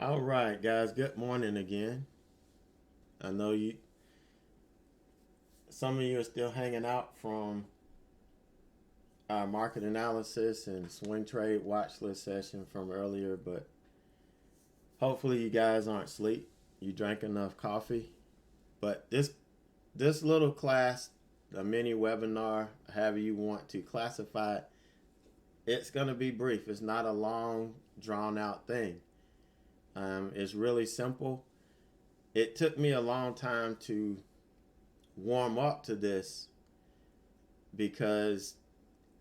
All right, guys. Good morning again. I know some of you are still hanging out from our market analysis and swing trade watch list session from earlier, but hopefully you guys aren't asleep. You drank enough coffee. But this little class, the mini webinar, however you want to classify it, it's going to be brief. It's not a long, drawn out thing. It's really simple. It took me a long time to warm up to this because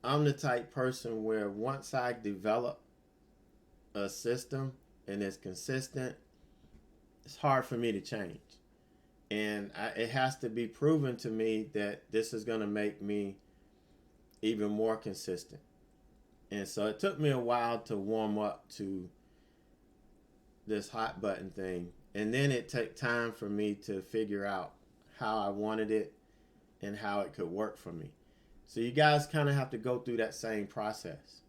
I'm the type person where once I develop a system and it's consistent, it's hard for me to change. And it has to be proven to me that this is going to make me even more consistent. And so it took me a while to warm up to this hot button thing. And then it took time for me to figure out how I wanted it and how it could work for me. So you guys kind of have to go through that same process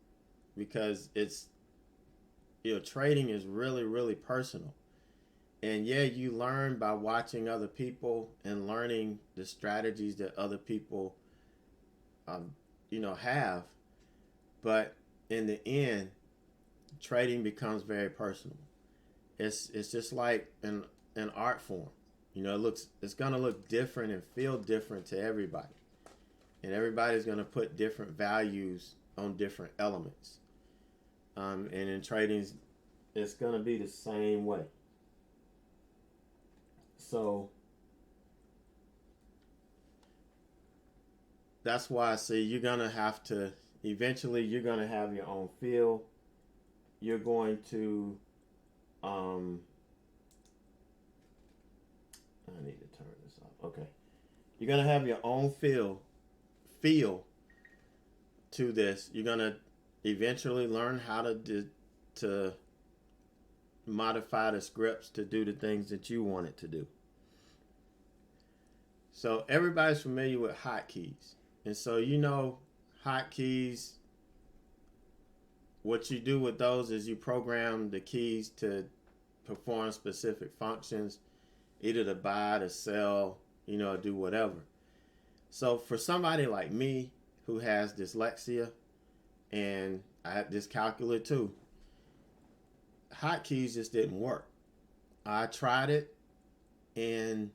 because trading is really, really personal. And yeah, you learn by watching other people and learning the strategies that other people, have. But in the end, trading becomes very personal. It's just like an art form. It's gonna look different and feel different to everybody, and everybody's gonna put different values on different elements. And in trading, it's gonna be the same way. So that's why I say you're gonna have to eventually. You're gonna have your own feel. You're going to I need to turn this off. Okay. You're gonna have your own feel to this. You're gonna eventually learn how to modify the scripts to do the things that you want it to do. So everybody's familiar with hotkeys, and so hotkeys. What you do with those is you program the keys to perform specific functions, either to buy, to sell, do whatever. So for somebody like me who has dyslexia and I had dyscalculia too, hotkeys just didn't work. I tried it, and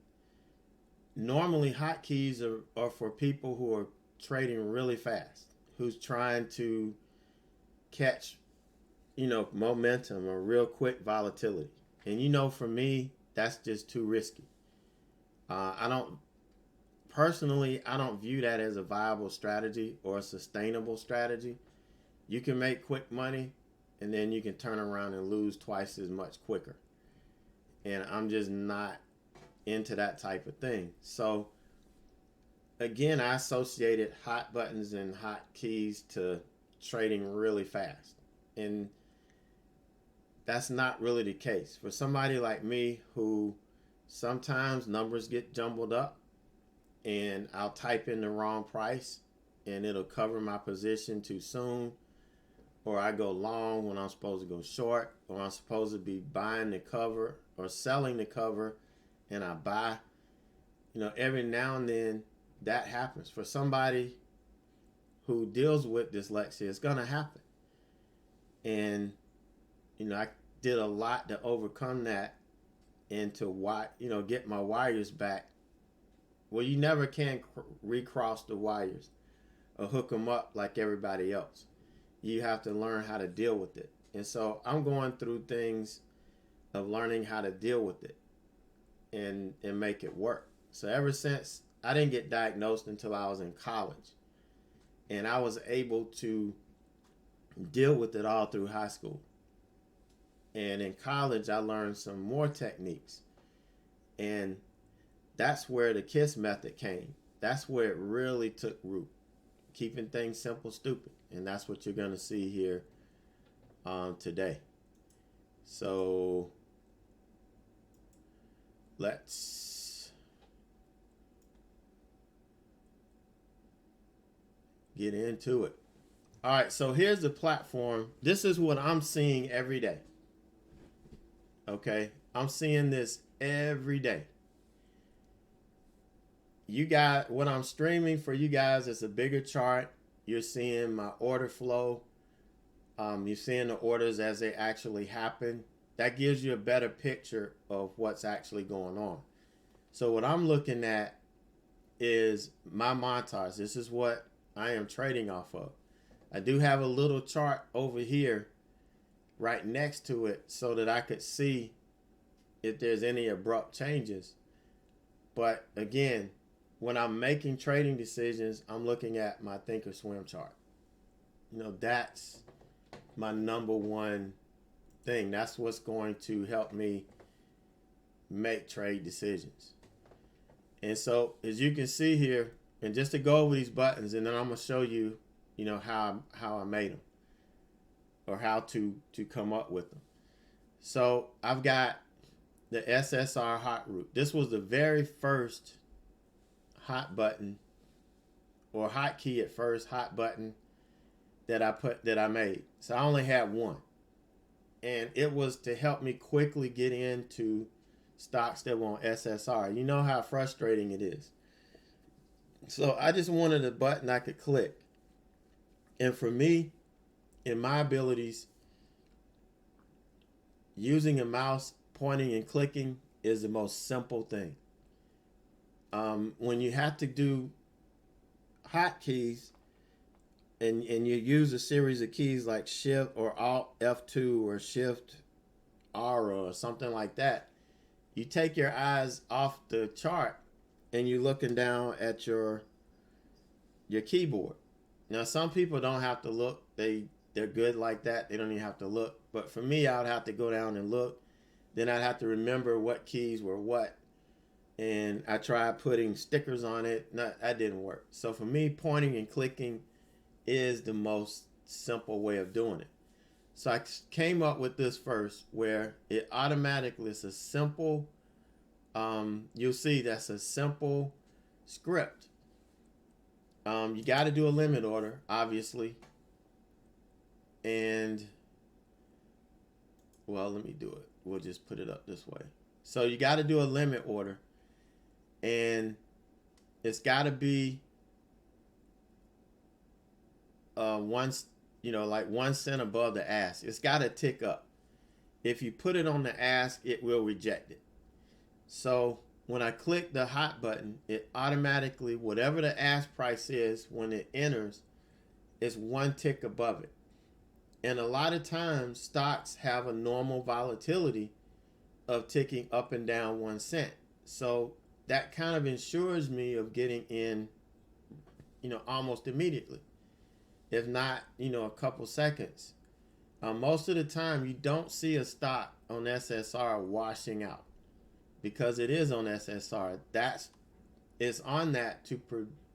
normally hotkeys are for people who are trading really fast, who's trying to catch, momentum or real quick volatility. And for me, that's just too risky. I don't view that as a viable strategy or a sustainable strategy. You can make quick money and then you can turn around and lose twice as much quicker. And I'm just not into that type of thing. So again, I associated hot buttons and hot keys to trading really fast. And that's not really the case. For somebody like me who sometimes numbers get jumbled up and I'll type in the wrong price and it'll cover my position too soon, or I go long when I'm supposed to go short, or I'm supposed to be buying the cover or selling the cover and I buy. Every now and then that happens. For somebody who deals with dyslexia, it's going to happen. And, I did a lot to overcome that and to get my wires back. Well, you never can recross the wires or hook them up like everybody else. You have to learn how to deal with it. And so I'm going through things of learning how to deal with it and make it work. So ever since I didn't get diagnosed until I was in college, and I was able to deal with it all through high school. And in college, I learned some more techniques. And that's where the KISS method came. That's where it really took root. Keeping things simple, stupid. And that's what you're going to see here today. So let's get into it. All right, so here's the platform. This is what I'm seeing every day. Okay, I'm seeing this every day. You got what I'm streaming for you guys is a bigger chart. You're seeing my order flow. You're seeing the orders as they actually happen. That gives you a better picture of what's actually going on. So what I'm looking at is my montage. This is what I am trading off of. I do have a little chart over here right next to it so that I could see if there's any abrupt changes. But again, when I'm making trading decisions, I'm looking at my Thinkorswim chart. That's my number one thing. That's what's going to help me make trade decisions. And so, as you can see here, and just to go over these buttons, and then I'm going to show you, how I made them or how to come up with them. So I've got the SSR hot route. This was the very first hot button or hot key at first, hot button that I made. So I only had one. And it was to help me quickly get into stocks that were on SSR. You know how frustrating it is. So I just wanted a button I could click. And for me, in my abilities, using a mouse, pointing and clicking is the most simple thing. When you have to do hotkeys and you use a series of keys like Shift or Alt F2 or Shift R or something like that, you take your eyes off the chart and you're looking down at your keyboard. Now, some people don't have to look. They're good like that. They don't even have to look. But for me, I would have to go down and look. Then I'd have to remember what keys were what. And I tried putting stickers on it. That didn't work. So for me, pointing and clicking is the most simple way of doing it. So I came up with this first where it automatically, it's a simple, you'll see that's a simple script. You got to do a limit order, obviously. And, well, let me do it. We'll just put it up this way. So you got to do a limit order. And it's got to be like 1 cent above the ask. It's got to tick up. If you put it on the ask, it will reject it. So when I click the hot button, it automatically, whatever the ask price is when it enters, is 1 tick above it. And a lot of times stocks have a normal volatility of ticking up and down 1 cent. So that kind of ensures me of getting in, almost immediately. If not, a couple seconds. Most of the time, you don't see a stock on SSR washing out because it is on SSR. It's on that to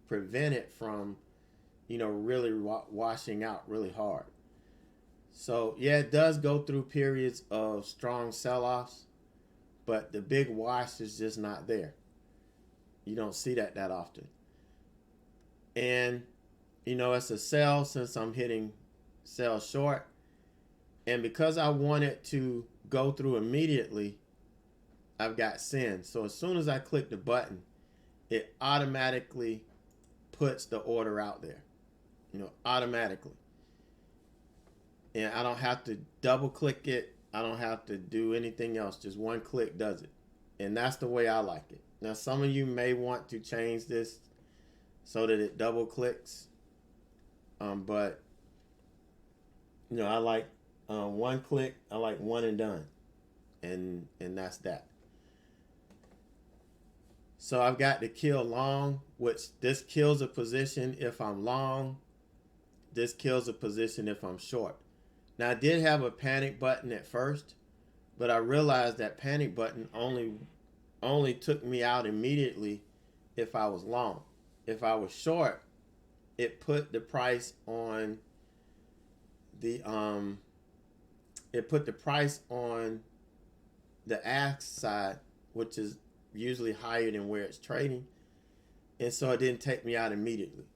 prevent it from, really washing out really hard. So, yeah, it does go through periods of strong sell-offs, but the big wash is just not there. You don't see that often. And, it's a sell since I'm hitting sell short. And because I want it to go through immediately, I've got send. So as soon as I click the button, it automatically puts the order out there, automatically. And I don't have to double click it. I don't have to do anything else. Just one click does it. And that's the way I like it. Now, some of you may want to change this so that it double clicks. But, I like one click. I like one and done. And that's that. So I've got the kill long, which this kills a position if I'm long. This kills a position if I'm short. Now, I did have a panic button at first, but I realized that panic button only took me out immediately if I was long. If I was short, it put the price on the ask side, which is usually higher than where it's trading, and so it didn't take me out immediately.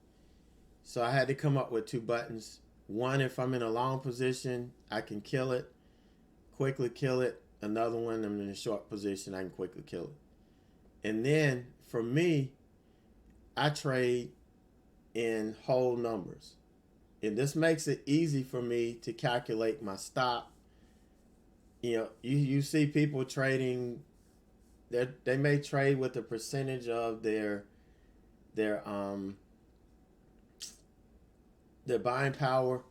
So I had to come up with two buttons. One, if I'm in a long position, I can kill it, quickly kill it, another one, I'm in a short position, I can quickly kill it. And then for me, I trade in whole numbers. And this makes it easy for me to calculate my stop. You see people trading, they may trade with a percentage of their their buying power,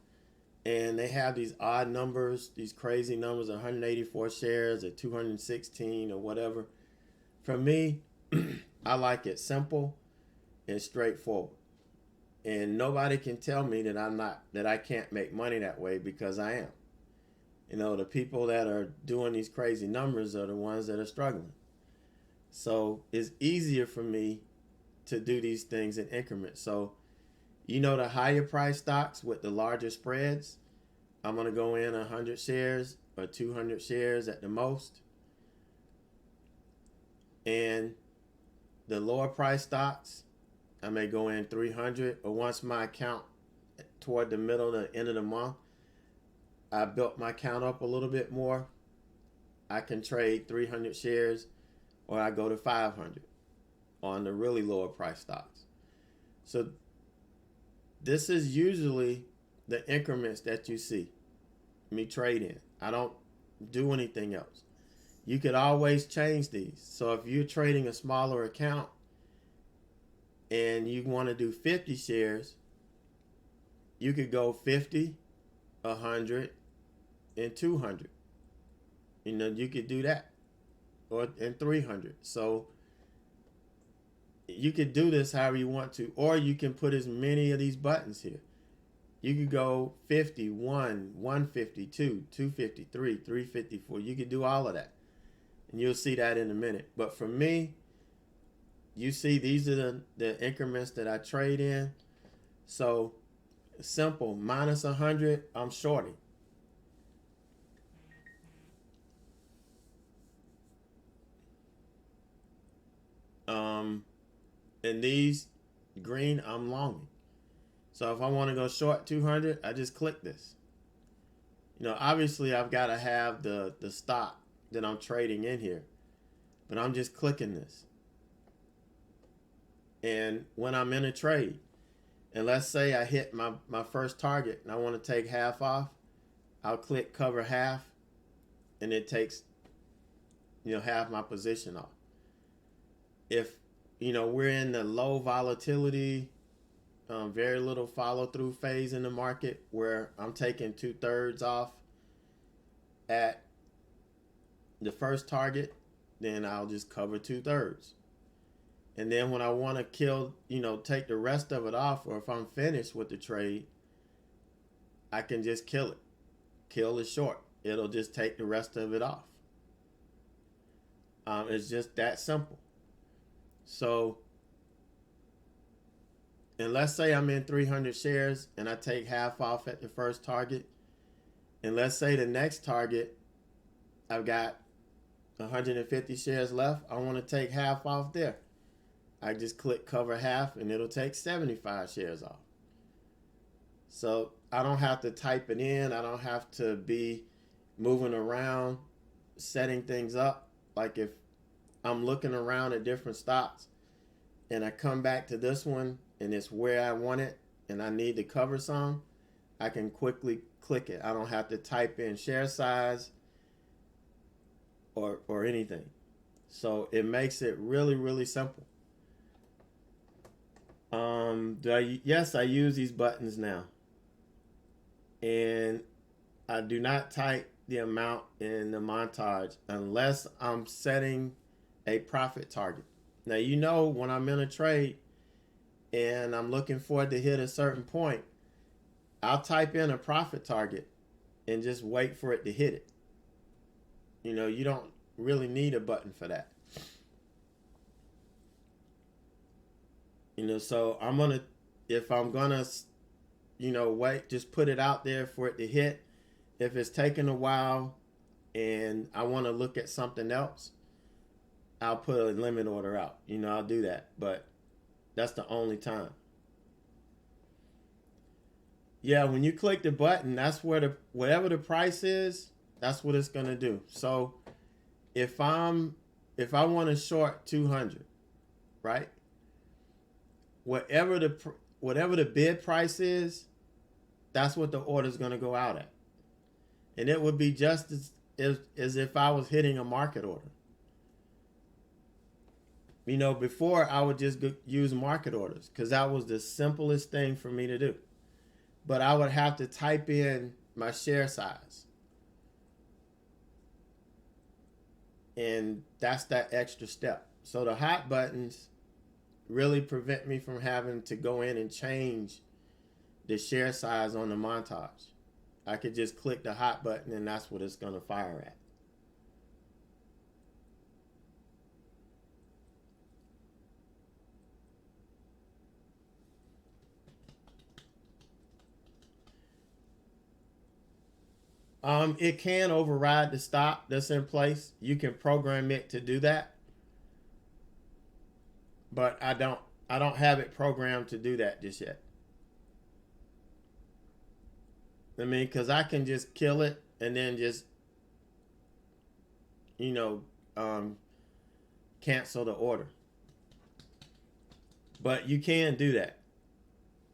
and they have these odd numbers, these crazy numbers, 184 shares or 216 or whatever. For me, I like it simple and straightforward. And nobody can tell me that I can't make money that way, because I am. The people that are doing these crazy numbers are the ones that are struggling. So it's easier for me to do these things in increments. So, the higher price stocks with the larger spreads, I'm going to go in 100 shares or 200 shares at the most. And the lower price stocks, I may go in 300, or once my account toward the middle to the end of the month, I built my account up a little bit more, I can trade 300 shares, or I go to 500 on the really lower price stocks. So this is usually the increments that you see me trade in. I don't do anything else. You could always change these. So if you're trading a smaller account and you want to do 50 shares, you could go 50, 100, and 200. You could do that, and 300. So you could do this however you want to, or you can put as many of these buttons here. You could go 51, 152, 253, 354. You could do all of that, and you'll see that in a minute. But for me, you see, these are the increments that I trade in. So simple, minus 100, I'm shorting. And these green, I'm longing. So if I want to go short 200, I just click this. Obviously I've got to have the stock that I'm trading in here, but I'm just clicking this. And when I'm in a trade, and let's say I hit my first target and I want to take half off, I'll click cover half, and it takes half my position off. If we're in the low volatility, very little follow through phase in the market, where I'm taking 2/3 off at the first target, then I'll just cover 2/3. And then when I want to kill, take the rest of it off, or if I'm finished with the trade, I can just kill it. Kill is short. It'll just take the rest of it off. It's just that simple. So, and let's say I'm in 300 shares and I take half off at the first target. And let's say the next target, I've got 150 shares left. I want to take half off there. I just click cover half, and it'll take 75 shares off. So I don't have to type it in. I don't have to be moving around, setting things up. Like if I'm looking around at different stocks and I come back to this one and it's where I want it and I need to cover some, I can quickly click it. I don't have to type in share size or anything. So it makes it really, really simple. Yes, I use these buttons now. And I do not type the amount in the montage unless I'm setting a profit target. Now, when I'm in a trade and I'm looking for it to hit a certain point, I'll type in a profit target and just wait for it to hit it. You don't really need a button for that. So if I'm gonna, wait, just put it out there for it to hit. If it's taking a while and I want to look at something else, I'll put a limit order out. I'll do that, but that's the only time. Yeah, when you click the button, that's where whatever the price is, that's what it's gonna do. So if I want to short 200, right? Whatever the bid price is, that's what the order is going to go out at. And it would be just as if I was hitting a market order. Before I would just use market orders because that was the simplest thing for me to do. But I would have to type in my share size. And that's that extra step. So the hot buttons really prevent me from having to go in and change the share size on the montage. I could just click the hot button and that's what it's going to fire at. It can override the stop that's in place. You can program it to do that. But I don't have it programmed to do that just yet. Because I can just kill it and then just, cancel the order. But you can do that.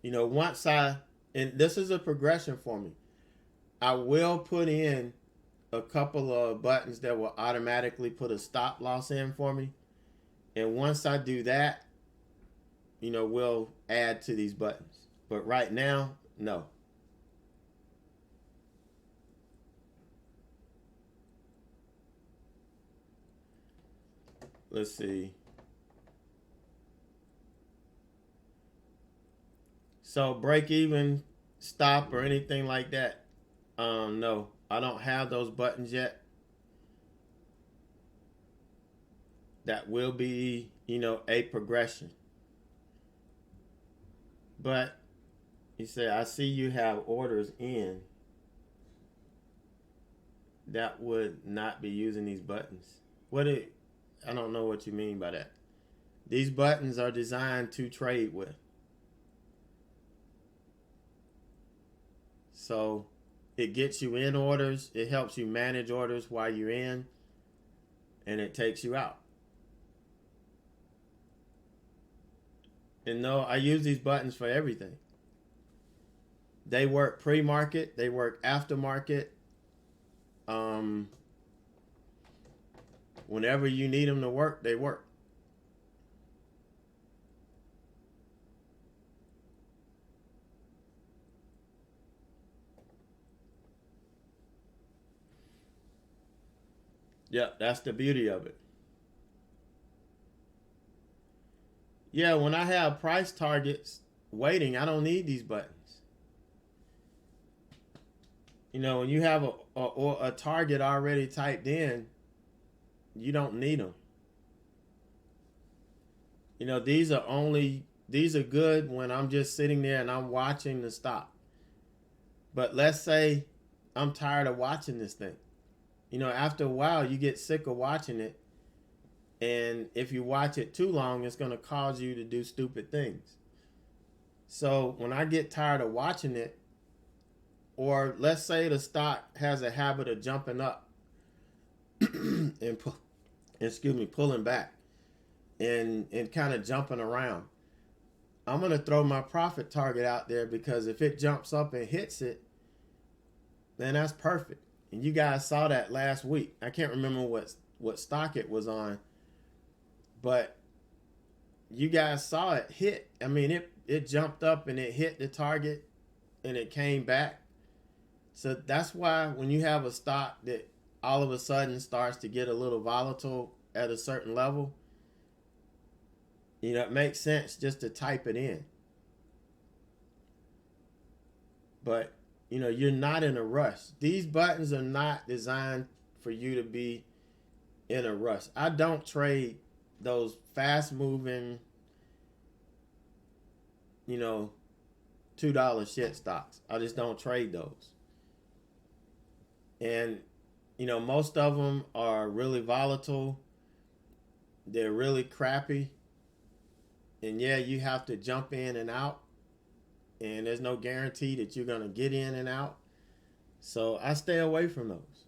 And this is a progression for me. I will put in a couple of buttons that will automatically put a stop loss in for me. And once I do that, we'll add to these buttons. But right now, no. Let's see. So break even, stop, or anything like that. No, I don't have those buttons yet. That will be, a progression. But you say, I see you have orders in. That would not be using these buttons. I don't know what you mean by that. These buttons are designed to trade with. So it gets you in orders. It helps you manage orders while you're in. And it takes you out. And no, I use these buttons for everything. They work pre-market. They work after-market. Whenever you need them to work, they work. Yep, that's the beauty of it. Yeah, when I have price targets waiting, I don't need these buttons. When you have a target already typed in, you don't need them. These are good when I'm just sitting there and I'm watching the stop. But let's say I'm tired of watching this thing. After a while, you get sick of watching it. And if you watch it too long, it's going to cause you to do stupid things. So when I get tired of watching it, or let's say the stock has a habit of jumping up and pulling back and kind of jumping around, I'm going to throw my profit target out there because if it jumps up and hits it, then that's perfect. And you guys saw that last week. I can't remember what stock it was on, but you guys saw it hit. It jumped up and it hit the target and it came back. So that's why when you have a stock that all of a sudden starts to get a little volatile at a certain level, it makes sense just to type it in. But, you're not in a rush. These buttons are not designed for you to be in a rush. I don't trade those fast moving, $2 shit stocks. I just don't trade those. And, most of them are really volatile. They're really crappy. And yeah, you have to jump in and out. And there's no guarantee that you're going to get in and out. So I stay away from those.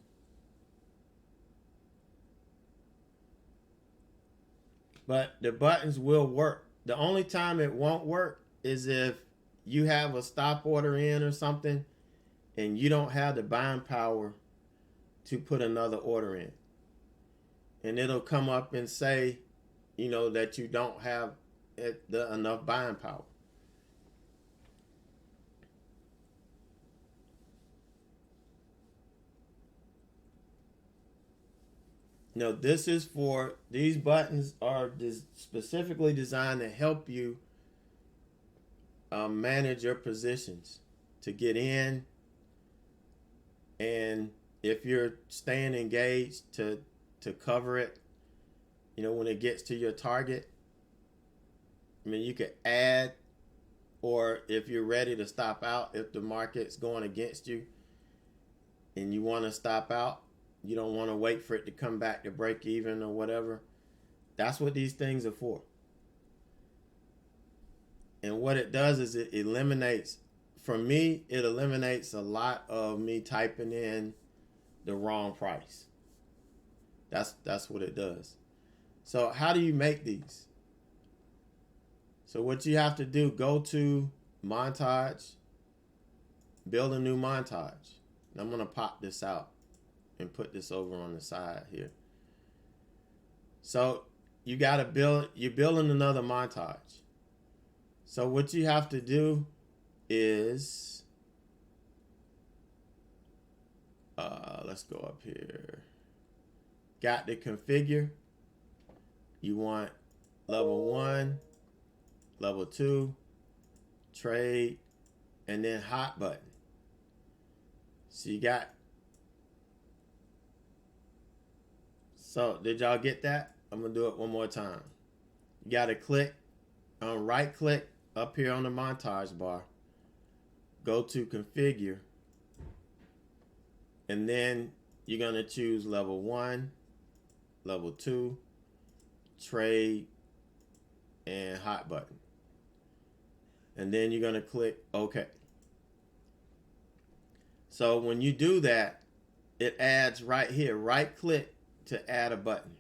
But the buttons will work. The only time it won't work is if you have a stop order in or something and you don't have the buying power to put another order in. And it'll come up and say, that you don't have enough buying power. These buttons are specifically designed to help you manage your positions, to get in, and if you're staying engaged, to cover it, when it gets to your target. I mean, you could add, or if you're ready to stop out, if the market's going against you and you want to stop out, you don't want to wait for it to come back to break even or whatever. That's what these things are for. And what it does is it eliminates, for me, it eliminates a lot of me typing in the wrong price. That's what it does. So how do you make these? So what you have to do, go to montage, build a new montage. And I'm going to pop this out and put this over on the side here. So you're building another montage. So what you have to do is, let's go up here. Got to configure. You want level 1, level 2, trade, and then hot button. So you got, so did y'all get that? I'm gonna do it one more time. You gotta click, right click up here on the montage bar, go to configure, and then you're gonna choose level 1, level 2, trade, and hot button. And then you're gonna click OK. So when you do that, it adds right here, right click to add a button.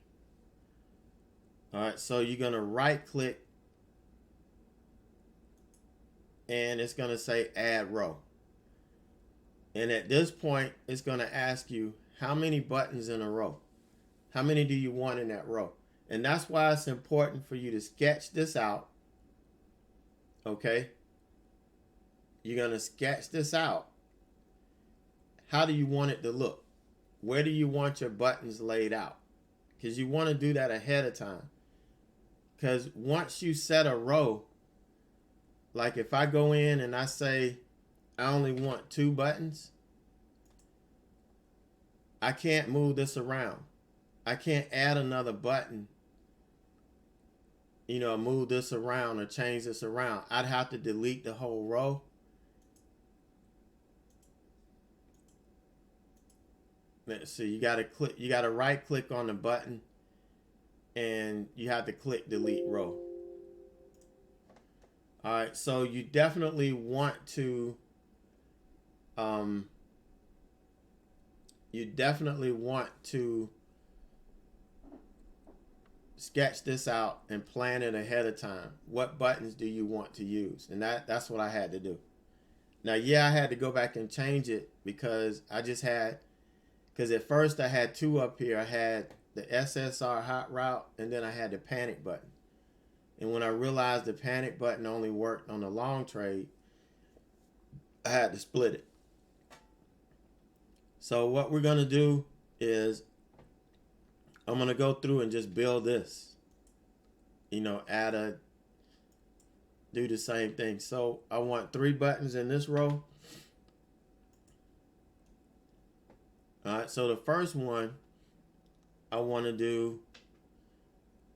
All right, so you're gonna right click and it's gonna say add row. And at this point, it's gonna ask you how many buttons in a row. How many do you want in that row? And that's why it's important for you to sketch this out. Okay? You're gonna sketch this out. How do you want it to look? Where do you want your buttons laid out? Because you want to do that ahead of time. Because once you set a row, like if I go in and I say I only want 2 buttons, I can't move this around. I can't add another button, move this around or change this around. I'd have to delete the whole row. Let's see, you gotta right click on the button and you have to click delete row. All right, so you definitely want to sketch this out and plan it ahead of time. What buttons do you want to use? And that's what I had to do. Now, yeah, I had to go back and change it because because at first I had 2 up here. I had the SSR hot route and then I had the panic button. And when I realized the panic button only worked on the long trade, I had to split it. So what we're going to do is I'm going to go through and just build this. Do the same thing. So I want 3 buttons in this row. All right, so the first one I want to do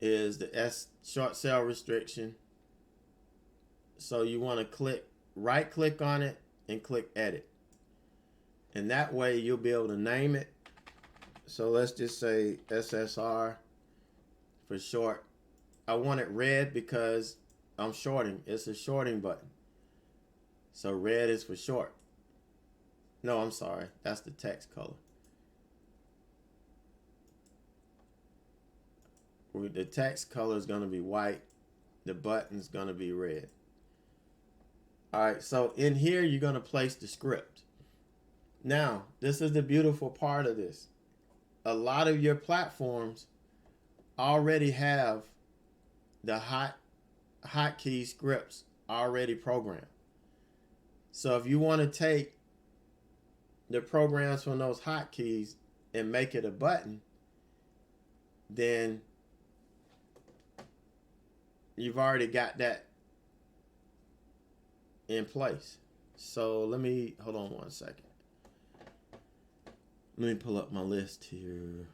is the S short sale restriction. So you want to right click on it and click edit. And that way you'll be able to name it. So let's just say SSR for short. I want it red because I'm shorting. It's a shorting button. So red is for short. No, I'm sorry. That's the text color. The text color is going to be white. The button's going to be red. All right, so in here, you're going to place the script. Now, this is the beautiful part of this. A lot of your platforms already have the hotkey scripts already programmed. So if you want to take the programs from those hotkeys and make it a button, then you've already got that in place. So let me, hold on one second. Let me pull up my list here.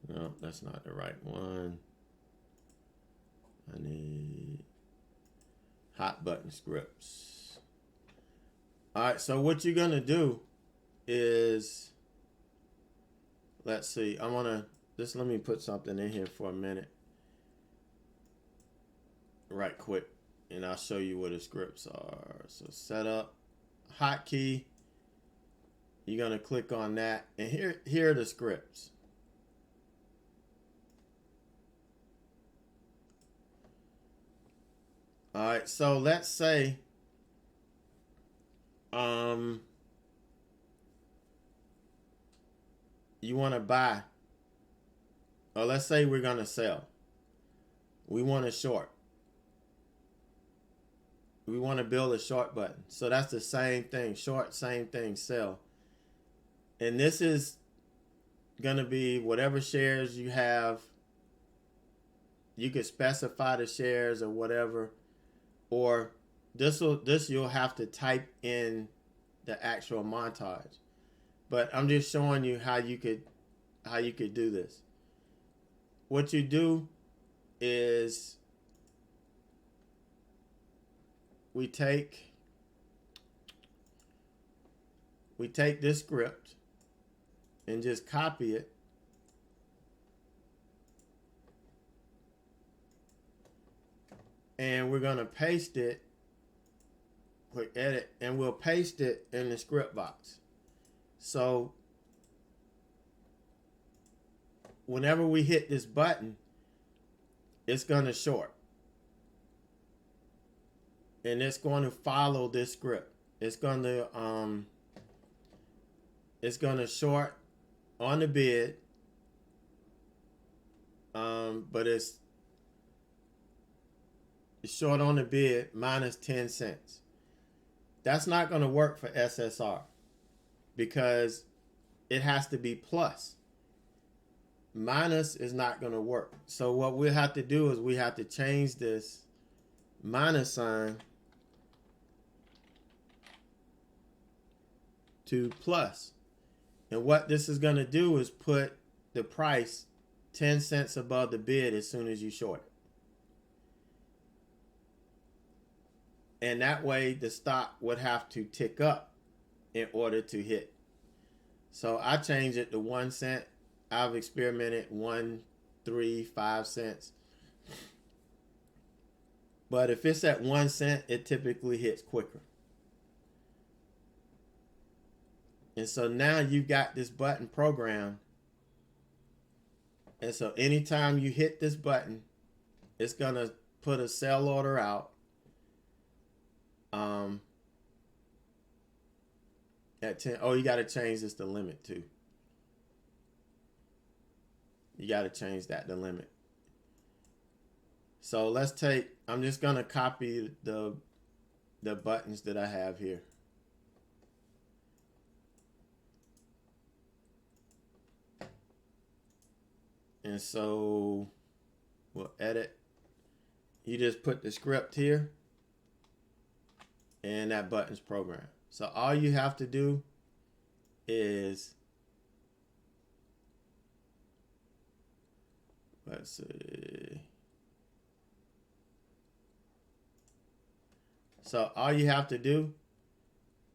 No, that's not the right one. I need hot button scripts. All right, so what you're gonna do is, let's see, I wanna, just let me put something in here for a minute. Right quick, and I'll show you what the scripts are. So set up, hotkey, you're gonna click on that, and here are the scripts. All right, so let's say you want to buy, or let's say we're going to sell. We want a short. We want to build a short button. So that's the same thing. Short, same thing, sell. And this is going to be whatever shares you have. You could specify the shares or whatever. Or this you'll have to type in the actual montage. But I'm just showing you how you could do this. What you do is we take this script and just copy it. And we're going to paste it, click edit, and we'll paste it in the script box. So whenever we hit this button, it's going to short. And it's going to follow this script. It's going to short on the bid, but it's short on the bid minus 10 cents. That's not going to work for SSR because it has to be plus. Minus is not going to work. So what we'll have to do is we have to change this minus sign to plus. And what this is going to do is put the price 10 cents above the bid as soon as you short it. And that way the stock would have to tick up in order to hit. So I changed it to 1 cent. I've experimented 1, 3, 5 cents. But if it's at 1 cent, it typically hits quicker. And so now you've got this button program. And so anytime you hit this button, it's going to put a sell order out. At 10, oh, you got to change this to limit too. You got to change that to limit. So let's take, I'm just going to copy the buttons that I have here. And so we'll edit. You just put the script here and that button's programmed. So all you have to do is, let's see. So all you have to do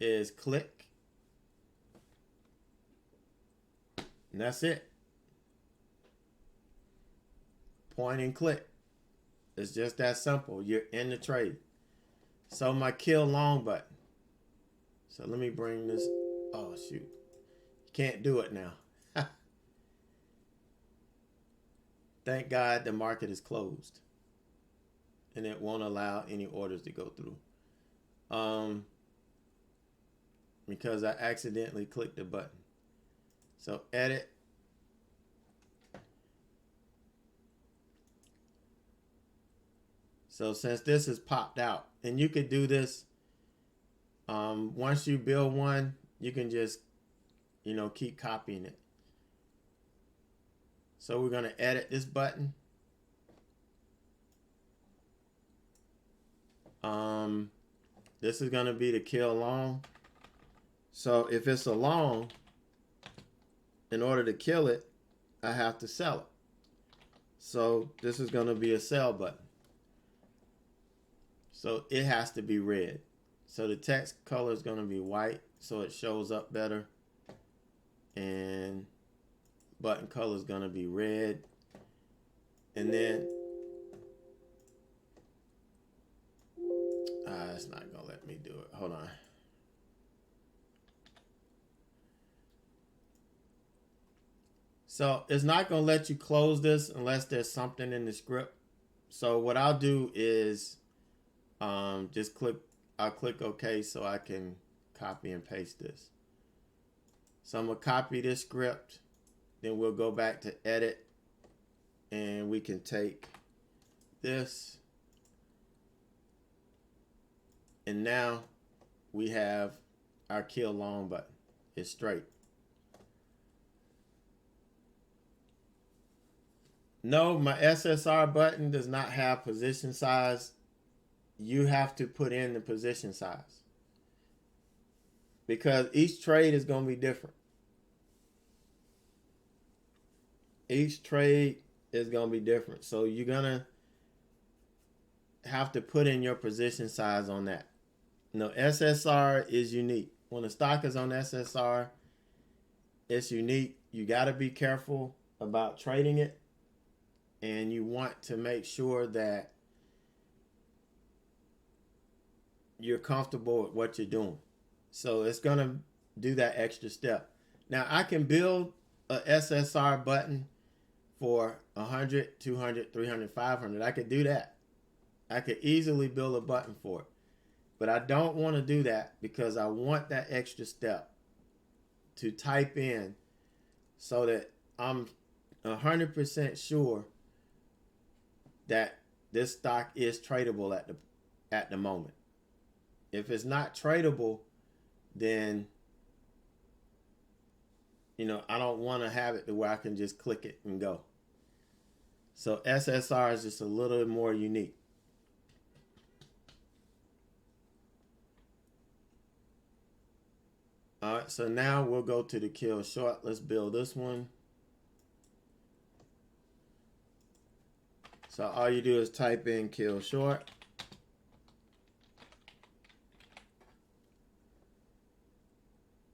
is click, and that's it. Point and click. It's just that simple. You're in the trade. So my kill long button. So let me bring this. Oh, shoot. Can't do it now. Thank God the market is closed. And it won't allow any orders to go through. Because I accidentally clicked the button. So edit. So since this is popped out, and you could do this, once you build one, you can just, keep copying it. So we're going to edit this button. This is going to be the kill long. So if it's a long, in order to kill it, I have to sell it. So this is going to be a sell button. So it has to be red. So the text color is going to be white, so it shows up better. And button color is going to be red. And then it's not going to let me do it. Hold on. So it's not going to let you close this unless there's something in the script. So what I'll do is I'll click OK so I can copy and paste this. So I'm going to copy this script. Then we'll go back to edit. And we can take this. And now we have our kill long button. It's straight. No, my SSR button does not have position size. You have to put in the position size. Because each trade is going to be different. Each trade is going to be different. So you're going to have to put in your position size on that. SSR is unique. When the stock is on SSR, it's unique. You got to be careful about trading it. And you want to make sure that you're comfortable with what you're doing. So it's going to do that extra step. Now I can build a SSR button for 100, 200, 300, 500. I could do that. I could easily build a button for it. But I don't want to do that because I want that extra step to type in so that I'm 100% sure that this stock is tradable at the moment. If it's not tradable, then I don't want to have it to where I can just click it and go. So SSR is just a little more unique. All right, so now we'll go to the kill short. Let's build this one. So all you do is type in kill short.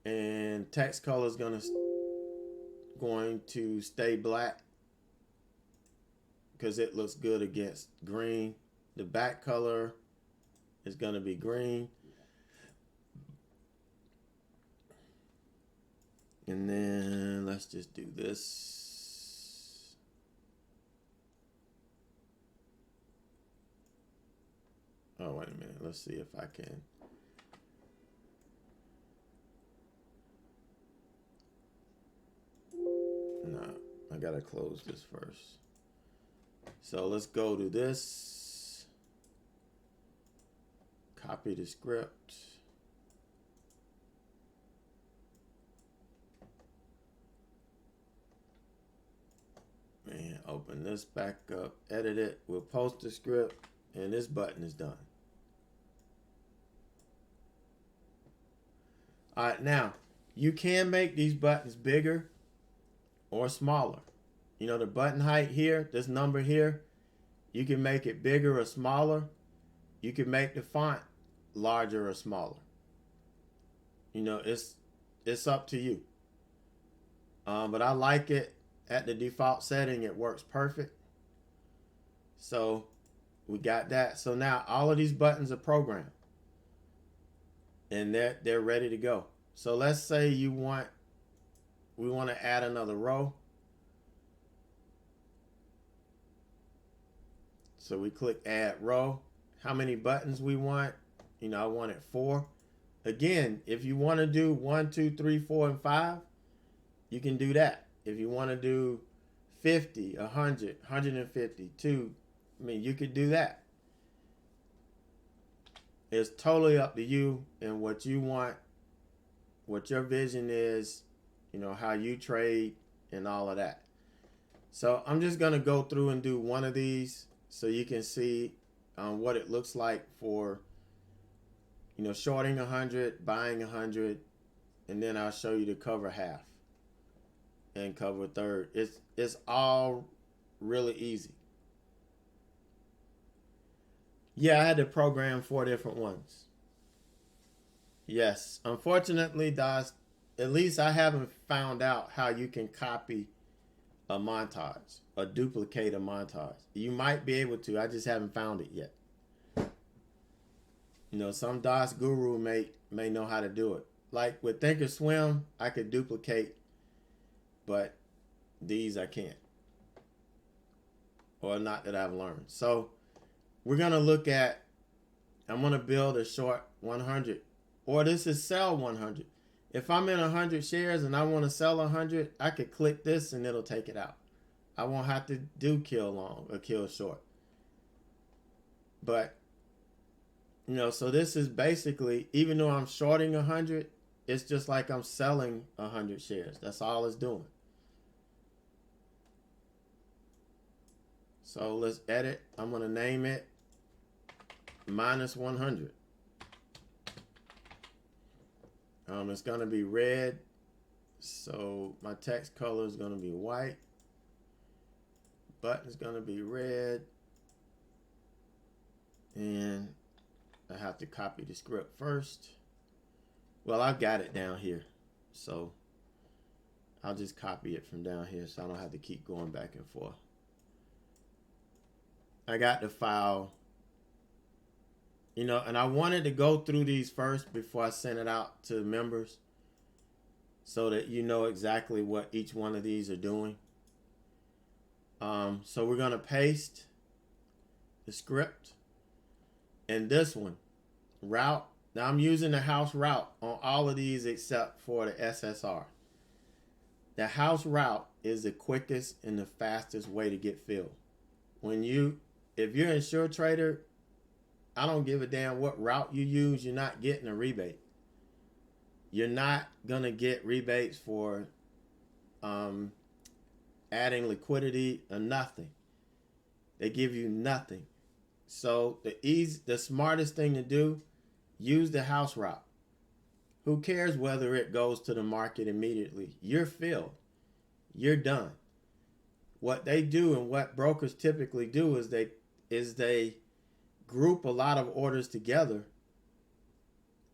And text color is going to stay black because it looks good against green. The back color is going to be green. And then let's just do this. Oh, wait a minute. Let's see if I can. No, I gotta close this first. So let's go to this. Copy the script. And open this back up, edit it. We'll post the script, and this button is done. All right, now you can make these buttons bigger or smaller. The button height here, this number here, you can make it bigger or smaller. You can make the font larger or smaller. It's up to you. But I like it at the default setting. It works perfect. So We got that. So now all of these buttons are programmed, and they're ready to go. So let's say we want to add another row. So we click add row. How many buttons we want? I want it 4. Again, if you want to do 1, 2, 3, 4, and 5, you can do that. If you want to do 50, 100, 150, 2, you could do that. It's totally up to you and what you want, what your vision is, how you trade and all of that. So I'm just going to go through and do one of these so you can see what it looks like for, shorting 100, buying 100, and then I'll show you to cover half and cover a third. It's all really easy. Yeah, I had to program 4 different ones. Yes, unfortunately, DOS, at least I haven't found out how you can copy a montage or duplicate a montage. You might be able to. I just haven't found it yet. Some DOS guru may know how to do it. Like with Thinkorswim, I could duplicate, but these I can't. Or not that I've learned. So we're going to look at, I'm going to build a short 100. Or this is sell 100. If I'm in 100 shares and I want to sell 100, I could click this and it'll take it out. I won't have to do kill long or kill short. But, so this is basically, even though I'm shorting 100, it's just like I'm selling 100 shares. That's all it's doing. So let's edit. I'm going to name it minus 100. It's going to be red. So my text color is going to be white. Button is going to be red. And I have to copy the script first. Well, I've got it down here. So I'll just copy it from down here so I don't have to keep going back and forth. I got the file. And I wanted to go through these first before I send it out to members so that you know exactly what each one of these are doing. So we're going to paste the script and this one, route. Now I'm using the house route on all of these except for the SSR. The house route is the quickest and the fastest way to get filled. If you're in Suretrader, I don't give a damn what route you use, you're not getting a rebate. You're not going to get rebates for adding liquidity or nothing. They give you nothing. So the smartest thing to do, use the house route. Who cares whether it goes to the market immediately? You're filled. You're done. What they do and what brokers typically do is they group a lot of orders together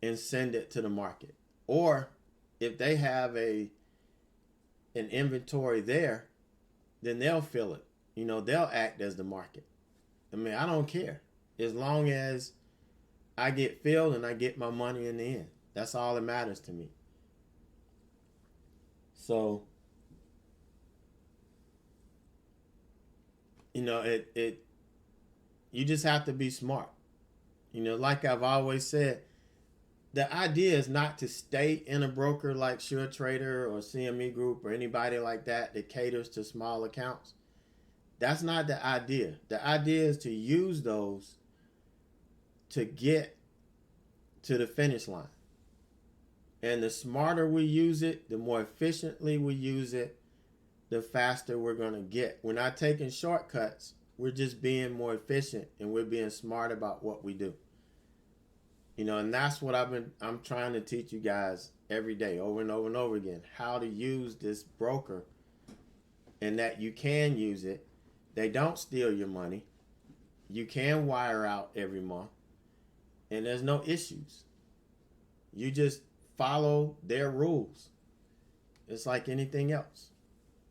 and send it to the market. Or if they have an inventory there, then they'll fill it. They'll act as the market. I don't care. As long as I get filled and I get my money in the end. That's all that matters to me. So, you just have to be smart. Like I've always said, the idea is not to stay in a broker like Suretrader or CME Group or anybody like that caters to small accounts. That's not the idea. The idea is to use those to get to the finish line. And the smarter we use it, the more efficiently we use it, the faster we're going to get. We're not taking shortcuts. We're just being more efficient and we're being smart about what we do. And that's what I'm trying to teach you guys every day, over and over and over again, how to use this broker and that you can use it. They don't steal your money. You can wire out every month and there's no issues. You just follow their rules. It's like anything else.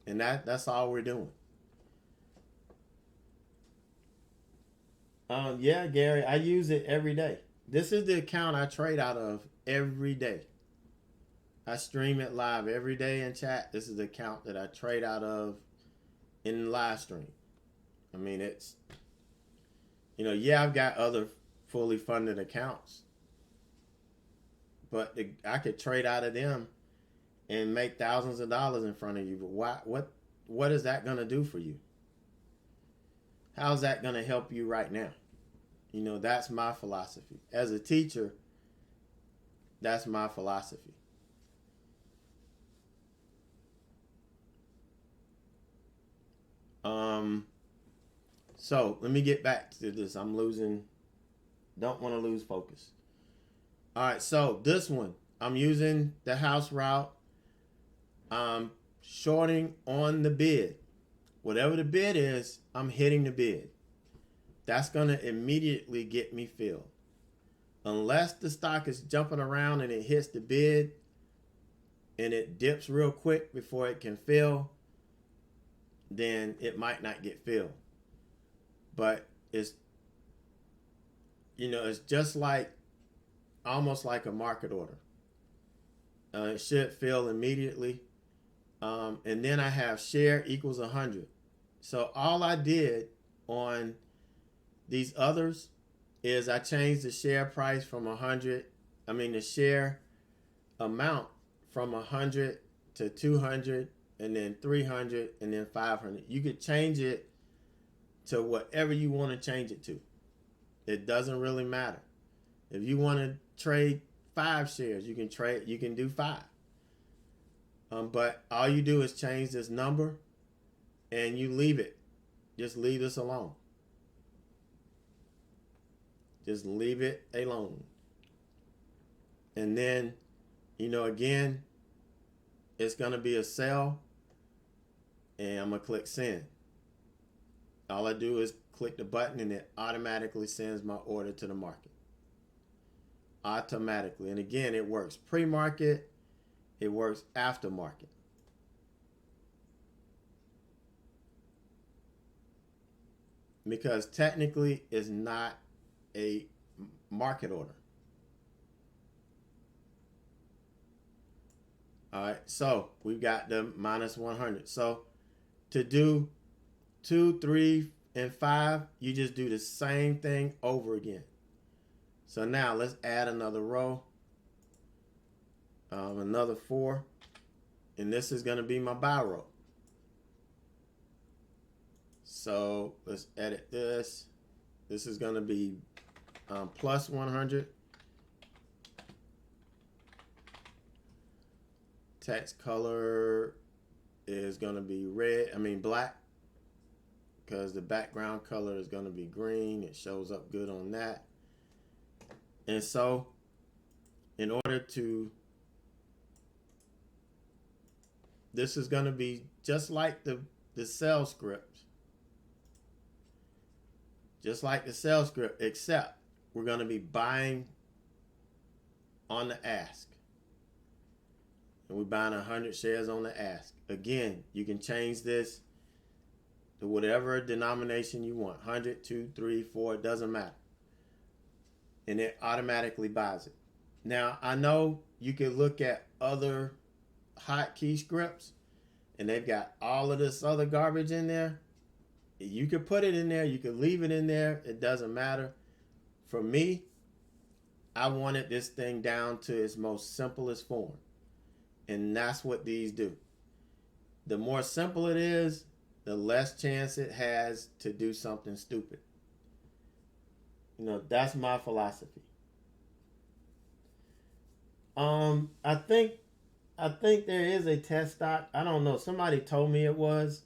And that's all we're doing. Yeah, Gary, I use it every day. This is the account I trade out of every day. I stream it live every day in chat. This is the account that I trade out of in live stream. I mean, it's, yeah, I've got other fully funded accounts, but I could trade out of them and make thousands of dollars in front of you. But what is that going to do for you? How's that going to help you right now? That's my philosophy. As a teacher, that's my philosophy. So let me get back to this. Don't want to lose focus. All right, so this one, I'm using the house route. I'm shorting on the bid. Whatever the bid is, I'm hitting the bid. That's going to immediately get me filled. Unless the stock is jumping around and it hits the bid and it dips real quick before it can fill, then it might not get filled. But it's just almost like a market order. It should fill immediately. And then I have share equals 100. So all I did on these others is I changed the share price from the share amount from 100 to 200 and then 300 and then 500. You could change it to whatever you want to change it to. It doesn't really matter. If you want to trade 5 shares, you can do 5. But all you do is change this number and you leave it. Just leave this alone. Just leave it alone. And then, again, it's going to be a sell. And I'm going to click send. All I do is click the button and it automatically sends my order to the market. Automatically. And again, it works pre-market. It works after market. Because technically it's not a market order. All right, so we've got the minus 100. So to do 2, 3, and 5, you just do the same thing over again. So now let's add another row. Another 4. And this is going to be my buy row. So let's edit this. This is going to be plus 100. Text color is going to be black. Because the background color is going to be green. It shows up good on that. And so in order to, this is going to be just like the sell script. Just like the sell script, except we're going to be buying on the ask. And we're buying 100 shares on the ask. Again, you can change this to whatever denomination you want. 100, 2, 3, 4, it doesn't matter. And it automatically buys it. Now, I know you can look at other hotkey scripts and they've got all of this other garbage in there. You could put it in there. You could leave it in there. It doesn't matter. For me, I wanted this thing down to its most simplest form. And that's what these do. The more simple it is, the less chance it has to do something stupid. That's my philosophy. I think there is a test stock. I don't know. Somebody told me it was.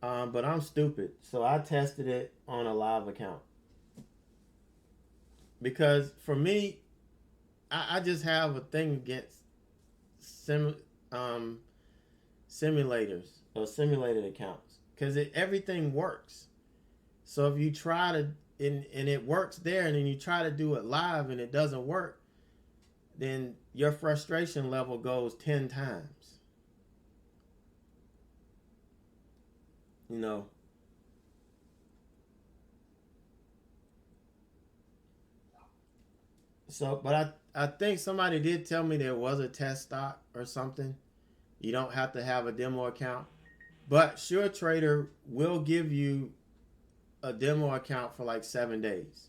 But I'm stupid, so I tested it on a live account. Because for me, I just have a thing against simulators or simulated accounts. Because everything works. So if you try to, and it works there, and then you try to do it live and it doesn't work, then your frustration level goes 10 times. So, but I think somebody did tell me there was a test stock or something. You don't have to have a demo account, but Suretrader will give you a demo account for like 7 days.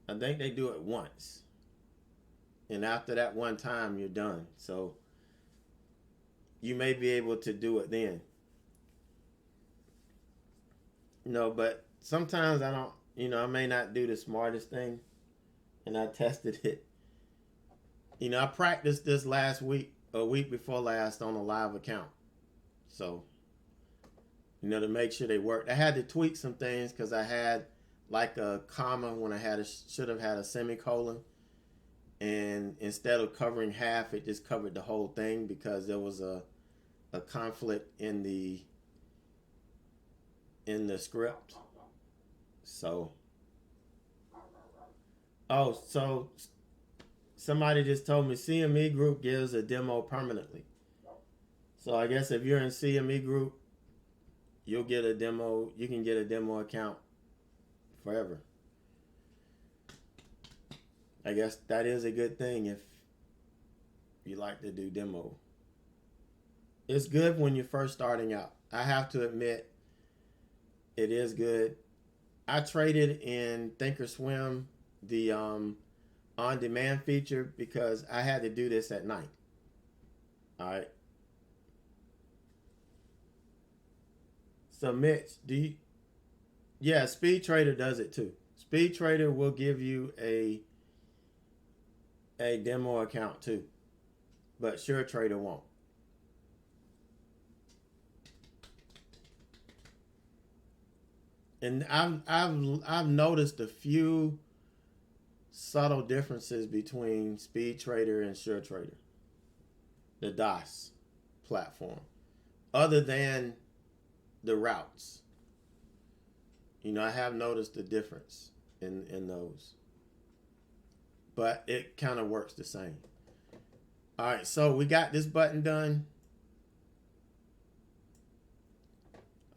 I think they do it once, and after that one time, you're done. So you may be able to do it then. No, but sometimes I don't. I may not do the smartest thing, and I tested it. I practiced this last week, a week before last, on a live account. So, to make sure they worked. I had to tweak some things because I had like a comma when I should have had a semicolon, and instead of covering half, it just covered the whole thing because there was a conflict in the script. So, so somebody just told me CME Group gives a demo permanently. So I guess if you're in CME Group, you'll get a demo. You can get a demo account forever. I guess that is a good thing if you like to do demo. It's good when you're first starting out. I have to admit, it is good. I traded in Thinkorswim, the on-demand feature, because I had to do this at night. All right. So Mitch, yeah, Speed Trader does it too. Speed Trader will give you a demo account too, but Suretrader won't. And I've noticed a few subtle differences between Speed Trader and Suretrader, the DOS platform, other than the routes. I have noticed the difference in those, but it kind of works the same. All right, so we got this button done.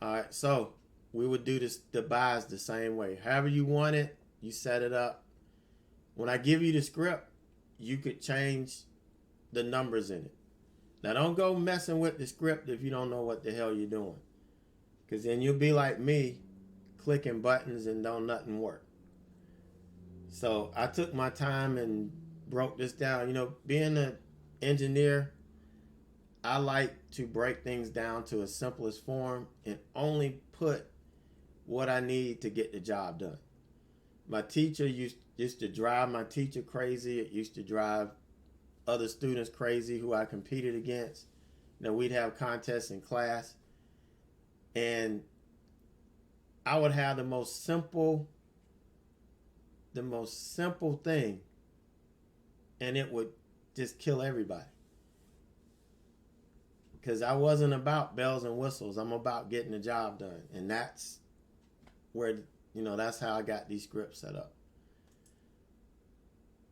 All right, so we would do the buys the same way. However you want it, you set it up. When I give you the script, you could change the numbers in it. Now, don't go messing with the script if you don't know what the hell you're doing, because then you'll be like me, clicking buttons and don't nothing work. So I took my time and broke this down. Being an engineer, I like to break things down to its simplest form and only put what I need to get the job done. My teacher used to drive my teacher crazy. It used to drive other students crazy who I competed against. We'd have contests in class, and I would have the most simple thing, and it would just kill everybody. Because I wasn't about bells and whistles. I'm about getting the job done. And that's where, that's how I got these scripts set up.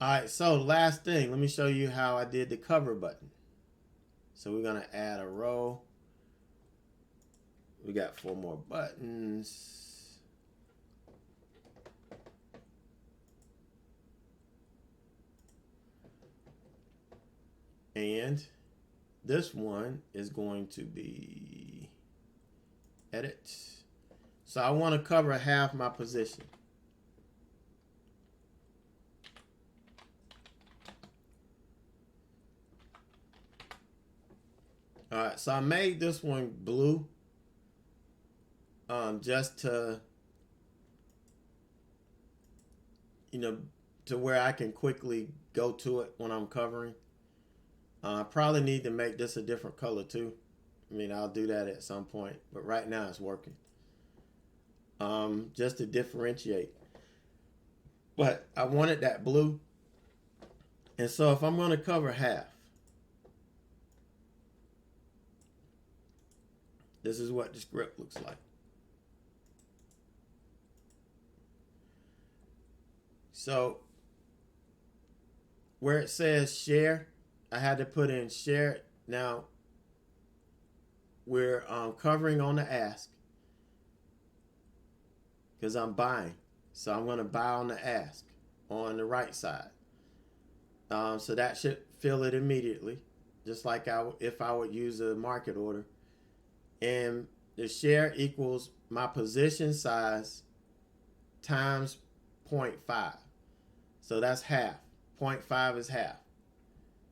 All right, so last thing, let me show you how I did the cover button. So we're going to add a row. We got 4 more buttons. And this one is going to be edit. So I want to cover half my position. All right, so I made this one blue just to, to where I can quickly go to it when I'm covering. I probably need to make this a different color too. I'll do that at some point, but right now it's working. Just to differentiate. But I wanted that blue. And so if I'm going to cover half, this is what the script looks like. So where it says share, I had to put in share. Now we're covering on the ask because I'm buying. So I'm going to buy on the ask on the right side. So that should fill it immediately, just like if I would use a market order. And the share equals my position size times 0.5. So that's half. 0.5 is half.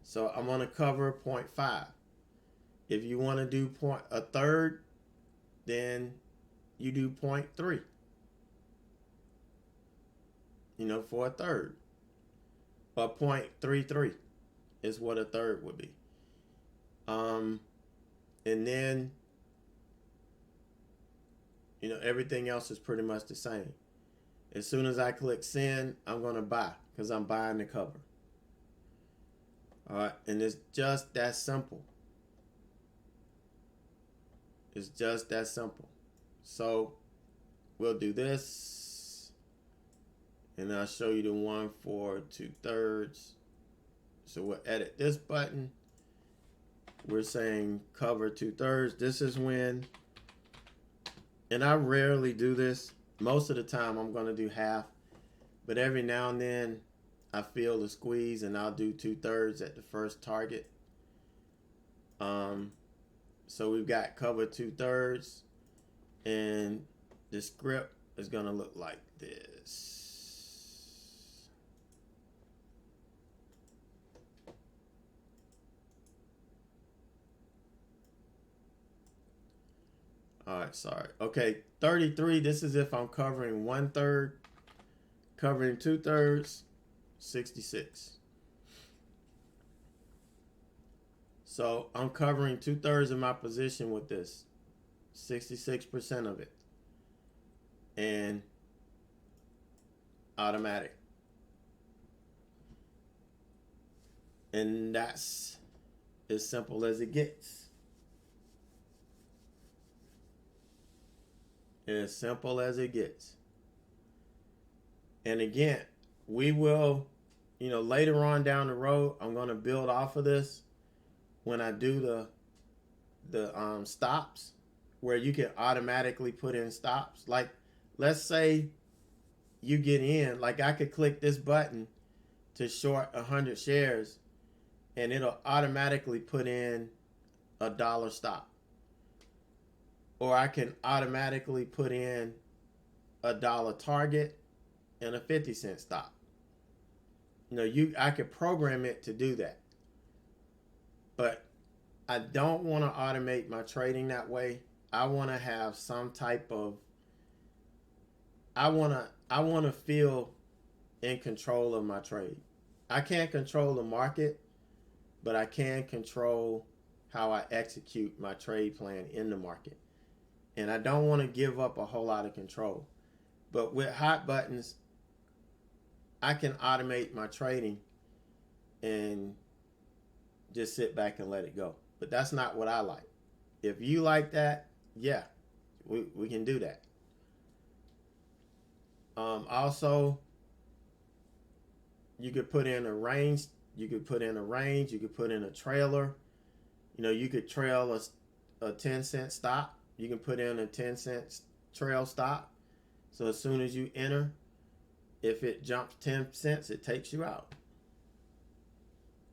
So I'm going to cover 0.5. If you want to do a third, then you do 0.3. For a third. Or 0.33 is what a third would be. And then, everything else is pretty much the same. As soon as I click send, I'm going to buy because I'm buying the cover. All right, and it's just that simple. It's just that simple. So we'll do this, and I'll show you the one for 2/3. So we'll edit this button. We're saying cover 2/3. This is when, and I rarely do this. Most of the time I'm going to do half, but every now and then I feel the squeeze and I'll do 2/3 at the first target. So we've got cover 2/3, and the script is going to look like this. All right, sorry. Okay, 33, this is if I'm covering 1/3, covering 2/3, 66. So I'm covering 2/3 of my position with this, 66% of it, and automatic. And that's as simple as it gets. As simple as it gets. And again, we will, later on down the road, I'm going to build off of this when I do the stops, where you can automatically put in stops. Like, let's say you get in, like I could click this button to short 100 shares, and it'll automatically put in $1 stop. Or I can automatically put in $1 target and a 50-cent stop. I could program it to do that. But I don't want to automate my trading that way. I want to have some type of, I want to feel in control of my trade. I can't control the market, but I can control how I execute my trade plan in the market. And I don't want to give up a whole lot of control. But with hot buttons, I can automate my trading and just sit back and let it go. But that's not what I like. If you like that, yeah, we can do that. Also, you could put in a range. You could put in a trailer. You could trail a 10-cent stop. You can put in a 10-cent trail stop. So as soon as you enter, if it jumps 10 cents, it takes you out.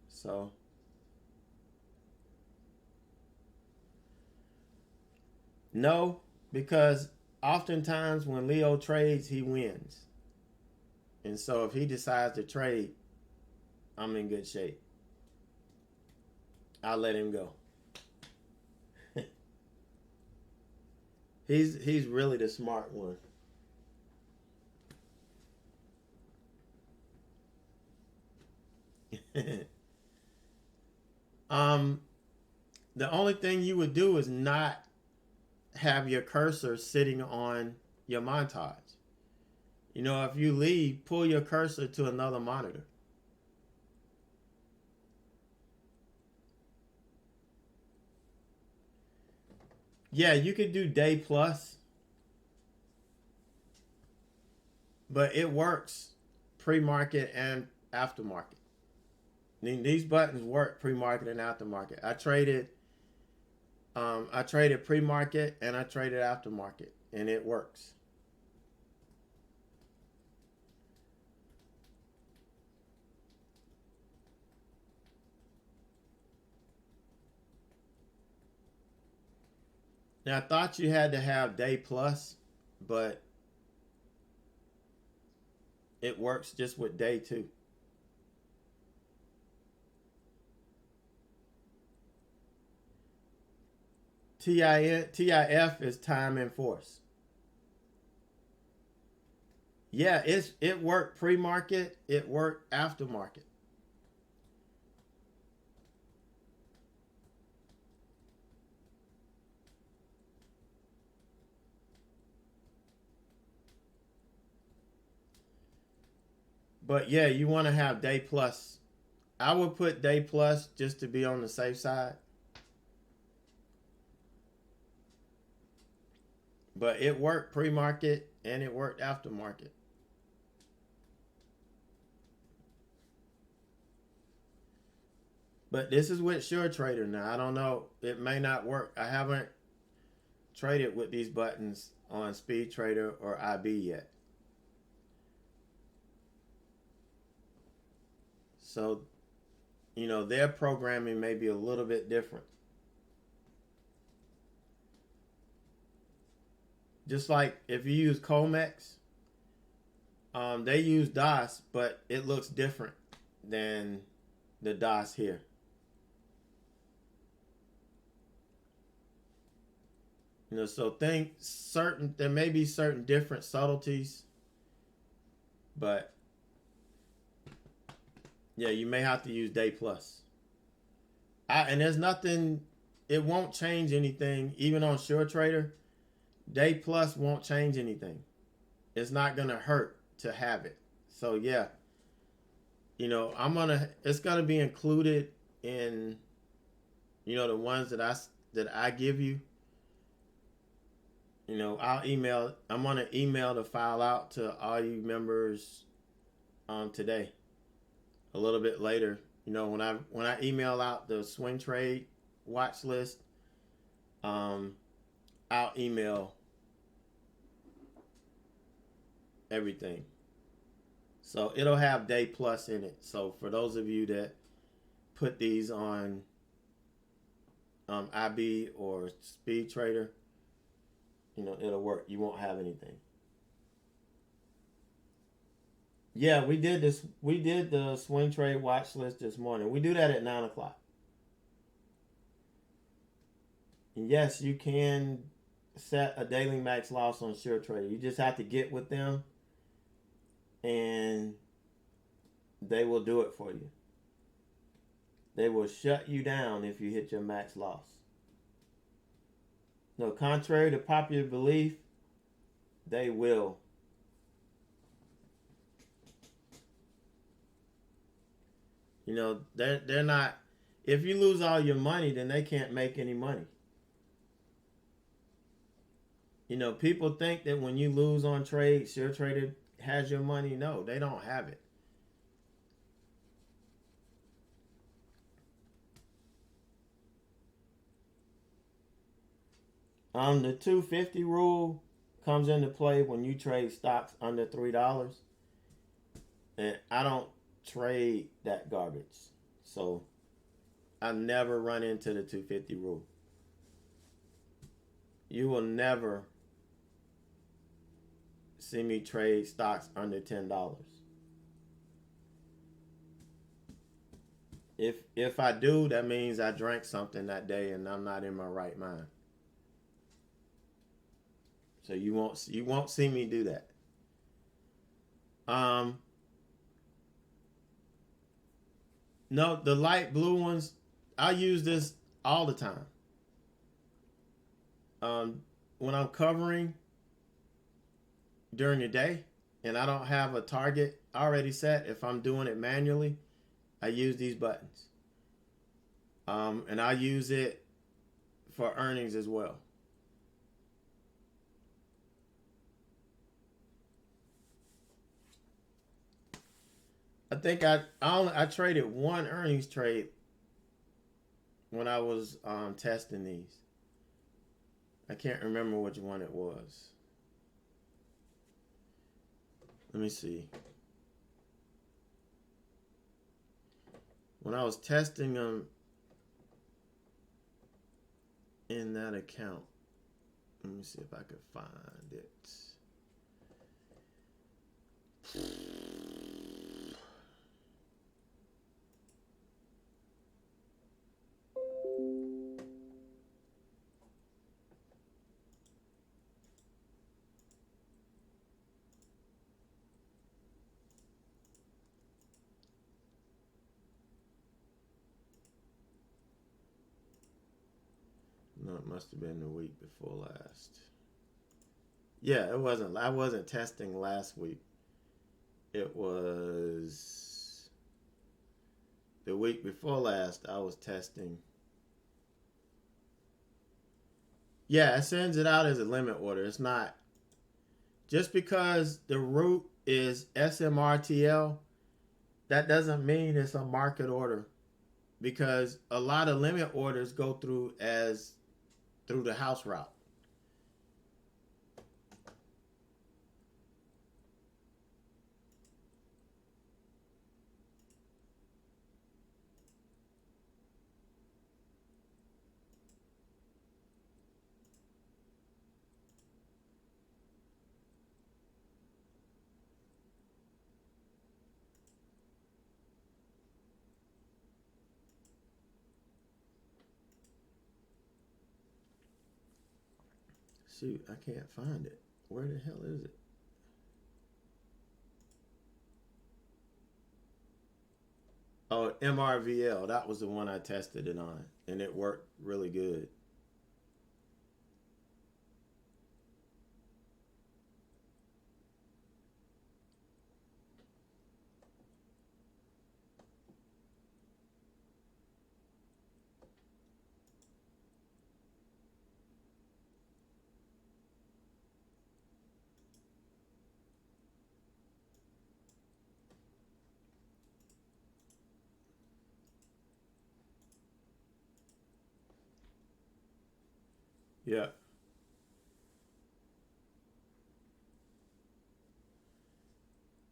So no, because oftentimes when Leo trades, he wins. And so if he decides to trade, I'm in good shape. I'll let him go. He's really the smart one. The only thing you would do is not have your cursor sitting on your montage. If you leave, pull your cursor to another monitor. Yeah, you could do day plus, but it works pre-market and aftermarket. These buttons work pre-market and aftermarket. I traded pre-market and I traded aftermarket, and it works. Now I thought you had to have day plus, but it works just with day too. TIF is time in force. Yeah, it worked pre-market, it worked after-market. But yeah, you want to have day plus. I would put day plus just to be on the safe side. But it worked pre-market and it worked after-market. But this is with Suretrader now. I don't know. It may not work. I haven't traded with these buttons on Speed Trader or IB yet. So, their programming may be a little bit different. Just like if you use Comex, they use DOS, but it looks different than the DOS here. So there may be certain different subtleties, but yeah, you may have to use day plus. And there's nothing, it won't change anything, even on Suretrader. Day plus won't change anything. It's not gonna hurt to have it. So yeah, it's gonna be included in, the ones that I give you. I'm gonna email the file out to all you members today. A little bit later, when I email out the swing trade watch list, I'll email everything. So it'll have day plus in it. So for those of you that put these on IB or Speed Trader, it'll work. You won't have anything. Yeah, we did this. We did the swing trade watch list this morning. We do that at 9 o'clock. And yes, you can set a daily max loss on Suretrader. You just have to get with them, and they will do it for you. They will shut you down if you hit your max loss. No, contrary to popular belief, they will. They're not. If you lose all your money, then they can't make any money. People think that when you lose on trade, Suretrader has your money. No, they don't have it. The 250 rule comes into play when you trade stocks under $3, and I don't trade that garbage, so I never run into the 250 rule. You will never see me trade stocks under $10. If I do, that means I drank something that day and I'm not in my right mind. So you won't see me do that. No, the light blue ones, I use this all the time. When I'm covering during the day and I don't have a target already set, if I'm doing it manually, I use these buttons. And I use it for earnings as well. I think I traded one earnings trade when I was testing these. I can't remember which one it was. Let me see. When I was testing them in that account, Let me see if I could find it. No, it must have been the week before last. Yeah, it wasn't. I wasn't testing last week. It was the week before last. I was testing. Yeah, it sends it out as a limit order. It's not just because the root is SMRTL. That doesn't mean it's a market order, because a lot of limit orders go through the house route. Shoot, I can't find it. Where the hell is it? Oh, MRVL. That was the one I tested it on, and it worked really good. Yeah.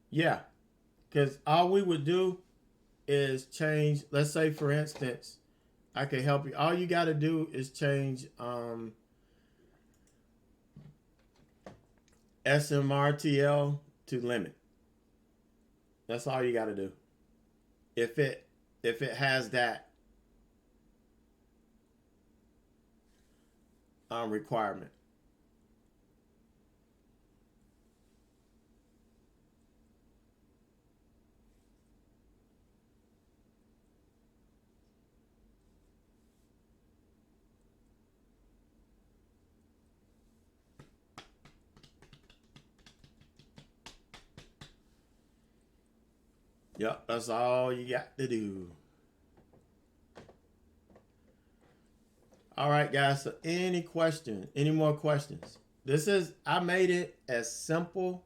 Yeah. Because all we would do is change, let's say, for instance, I can help you. All you got to do is change SMRTL to limit. That's all you got to do. If it has that requirement. Yep, that's all you got to do. All right, guys. So, any more questions? I made it as simple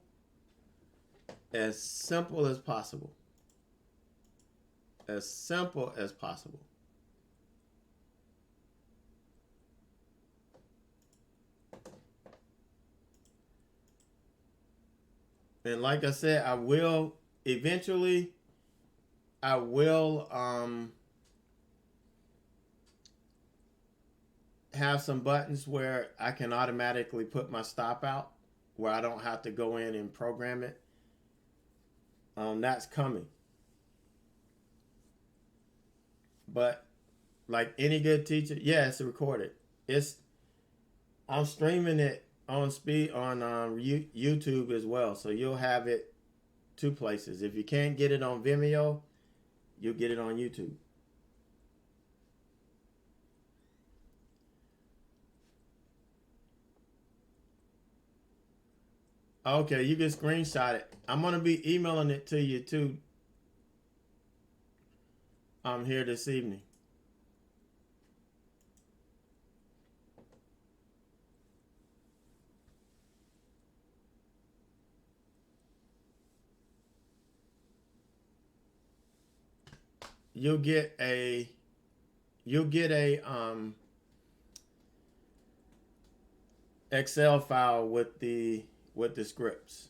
as possible. As simple as possible. And like I said, I will eventually, I will have some buttons where I can automatically put my stop out, where I don't have to go in and program it. That's coming. But like any good teacher, yeah, it's recorded. It's I'm streaming it on YouTube as well, so you'll have it two places. If you can't get it on Vimeo, you'll get it on YouTube. Okay, you can screenshot it. I'm gonna be emailing it to you too. I'm here this evening. You'll get a Excel file with the scripts.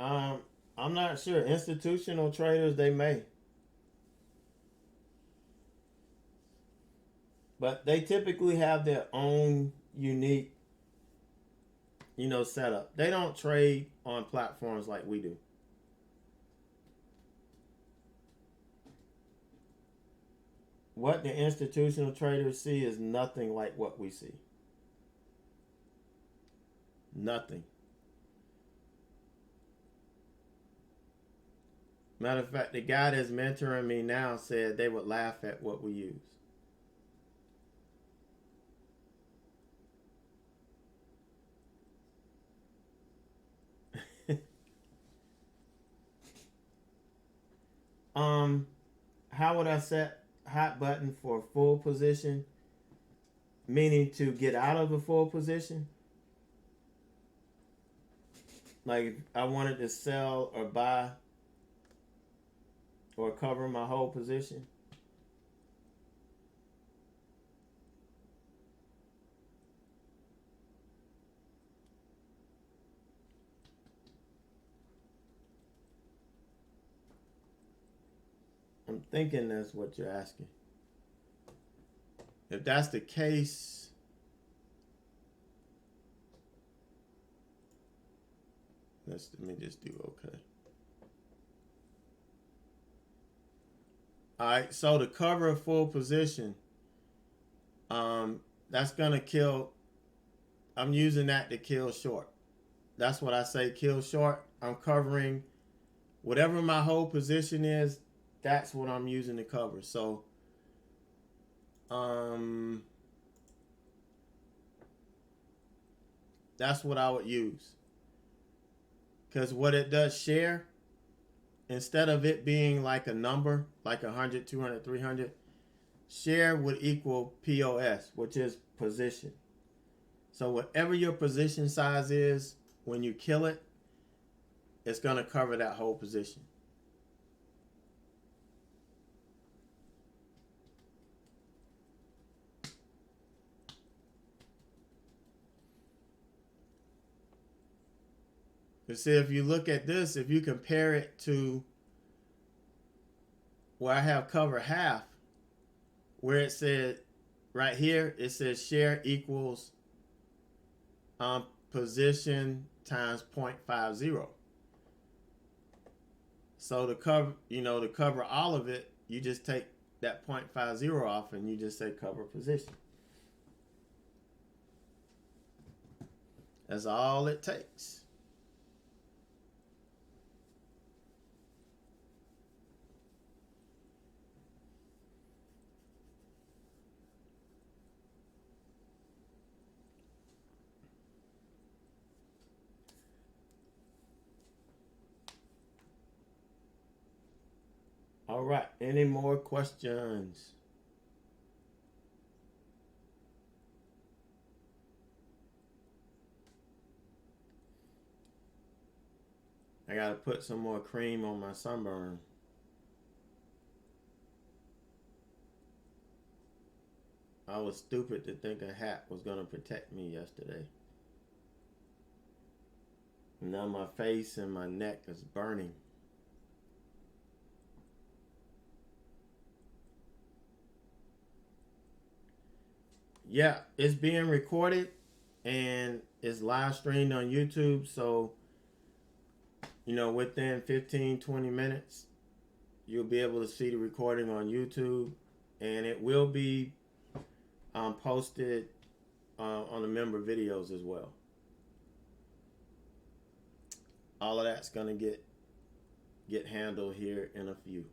Um, I'm not sure. Institutional traders, they may, but they typically have their own unique, setup. They don't trade on platforms like we do. What the institutional traders see is nothing like what we see. Nothing. Matter of fact, the guy that's mentoring me now said they would laugh at what we use. How would I set hot button for full position? Meaning to get out of the full position? Like if I wanted to sell or buy or cover my whole position? I'm thinking that's what you're asking. If that's the case, let me just do okay. All right, so to cover a full position, that's gonna kill. I'm using that to kill short. That's what I say, kill short. I'm covering whatever my whole position is. That's what I'm using to cover. So, that's what I would use. Because what it does share, instead of it being like a number, like 100, 200, 300, share would equal POS, which is position. So whatever your position size is, when you kill it, it's going to cover that whole position. You see, if you look at this, if you compare it to where I have cover half, where it said right here, it says share equals position times 0.50. So to cover all of it, you just take that 0.50 off and you just say cover position. That's all it takes. All right, any more questions? I gotta put some more cream on my sunburn. I was stupid to think a hat was gonna protect me yesterday. Now my face and my neck is burning. Yeah, it's being recorded and it's live streamed on YouTube. So, within 15, 20 minutes, you'll be able to see the recording on YouTube. And it will be posted on the member videos as well. All of that's going to get handled here in a few.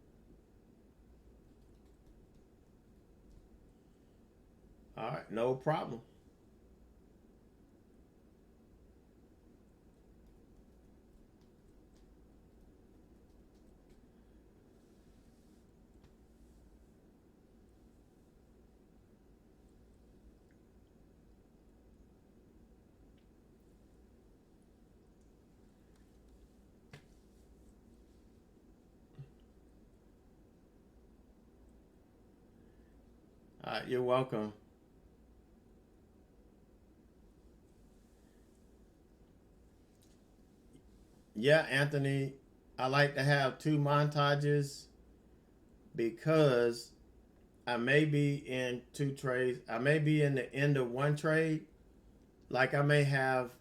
All right, no problem. All right, you're welcome. Yeah, Anthony, I like to have two montages because I may be in two trades. I may be in the end of one trade. Like I may have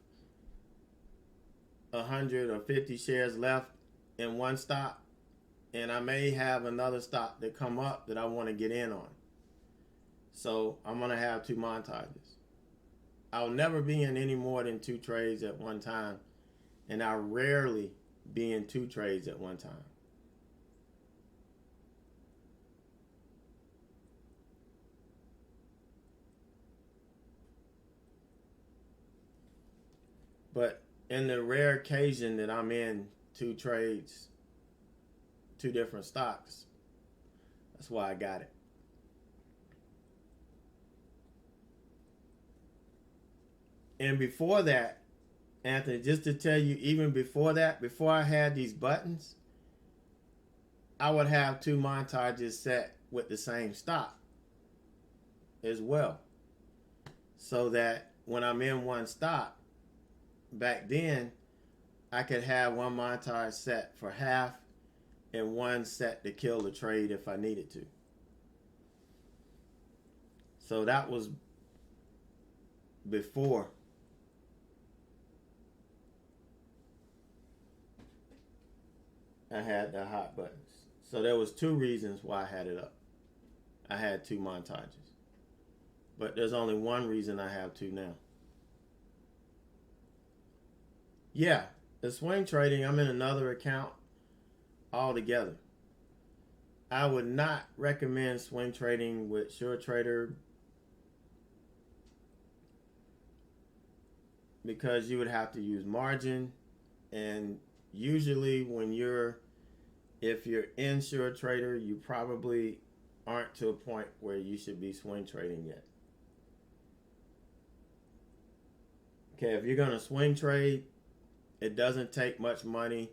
150 shares left in one stock, and I may have another stock that come up that I want to get in on. So I'm gonna have two montages. I'll never be in any more than two trades at one time, and I rarely be in two trades at one time. But in the rare occasion that I'm in two trades, two different stocks, that's why I got it. And before that, Anthony, just to tell you, even before that, before I had these buttons, I would have two montages set with the same stock as well. So that when I'm in one stock, back then, I could have one montage set for half and one set to kill the trade if I needed to. So that was before I had the hot buttons. So there was two reasons why I had it up. I had two montages. But there's only one reason I have two now. Yeah, the swing trading, I'm in another account altogether. I would not recommend swing trading with Suretrader because you would have to use margin, and usually if you're in Suretrader, you probably aren't to a point where you should be swing trading yet. Okay, if you're going to swing trade, it doesn't take much money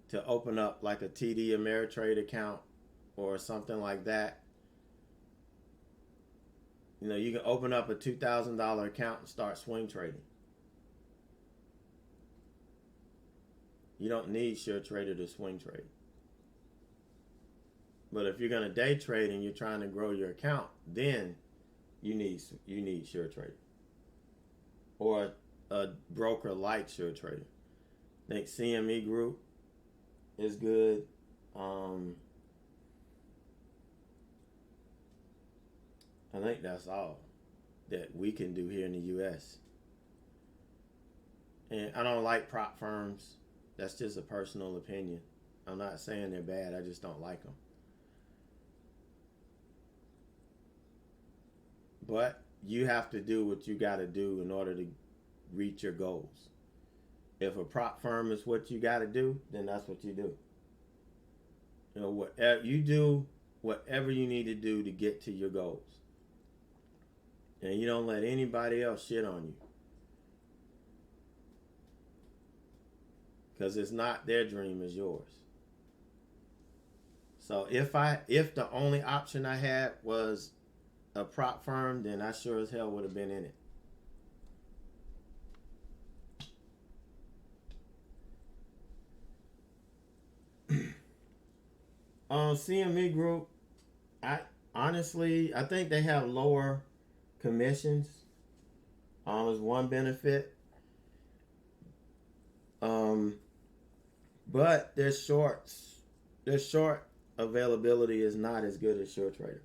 to open up like a TD Ameritrade account or something like that. You know, you can open up a $2,000 account and start swing trading. You don't need Suretrader to swing trade. But if you're going to day trade and you're trying to grow your account, then you need Suretrader or a broker like Suretrader. I think CME Group is good. I think that's all that we can do here in the U.S. And I don't like prop firms. That's just a personal opinion. I'm not saying they're bad. I just don't like them. But you have to do what you got to do in order to reach your goals. If a prop firm is what you got to do, then that's what you do. You know, whatever you do, whatever you need to do to get to your goals. And you don't let anybody else shit on you. Because it's not their dream, it's yours. So if the only option I had was a prop firm, then I sure as hell would have been in it. CME Group, I think they have lower commissions. Is one benefit. But their short availability is not as good as Suretrader.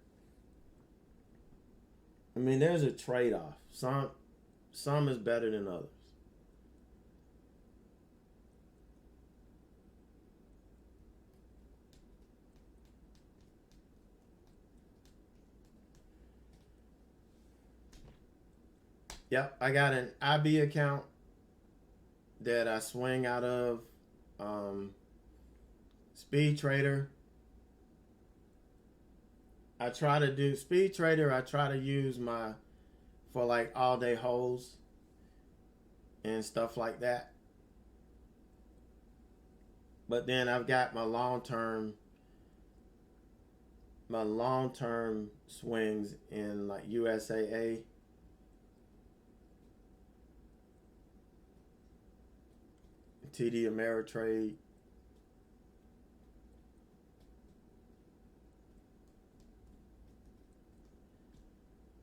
I mean, there's a trade-off. Some is better than others. Yep, I got an IB account that I swing out of. Speed Trader. I try to do Speed Trader. I try to use for like all day holds and stuff like that. But then I've got my long term swings in like USAA. TD Ameritrade.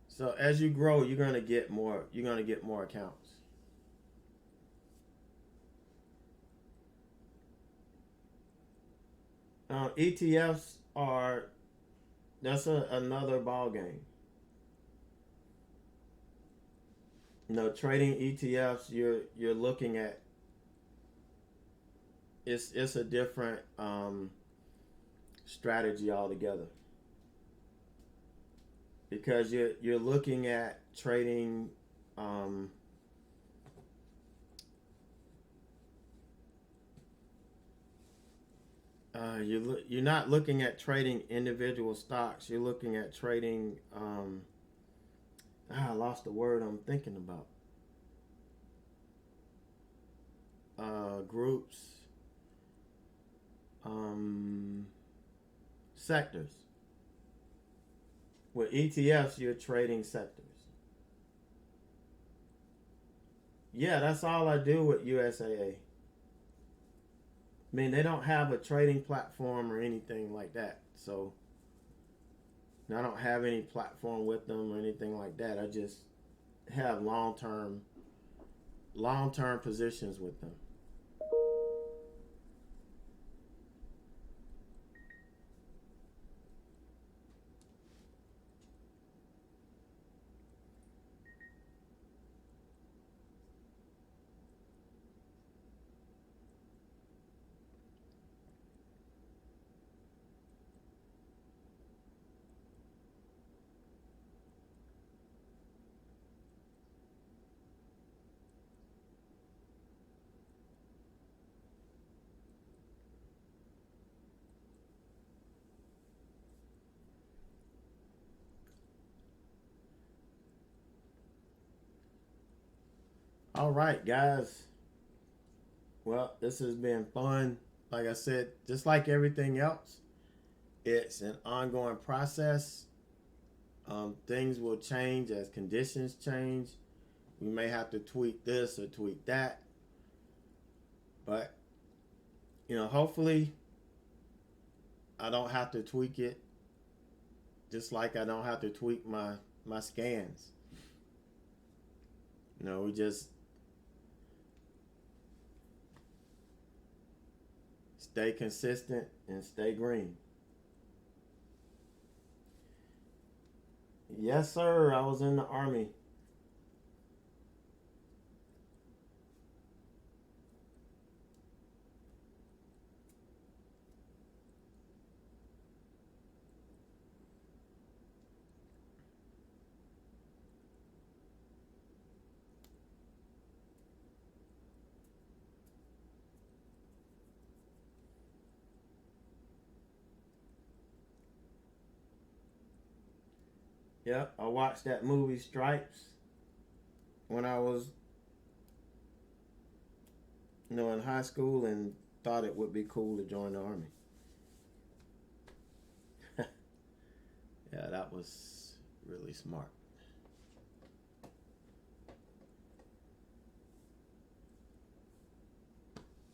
So as you grow, you're gonna get more. You're gonna get more accounts. ETFs are another ball game. Trading ETFs, you're looking at it's a different strategy altogether, because you're looking at trading you're not looking at trading individual stocks. You're looking at trading I lost the word I'm thinking about. Groups, sectors. With ETFs, you're trading sectors. Yeah, that's all I do with USAA. I mean, they don't have a trading platform or anything like that. So I don't have any platform with them or anything like that. I just have long-term positions with them. All right, guys. Well, this has been fun. Like I said, just like everything else, it's an ongoing process. Things will change as conditions change. We may have to tweak this or tweak that. But, hopefully I don't have to tweak it, just like I don't have to tweak my scans. We just stay consistent and stay green. Yes, sir. I was in the Army. Yep, I watched that movie Stripes when I was, in high school, and thought it would be cool to join the Army. Yeah, that was really smart.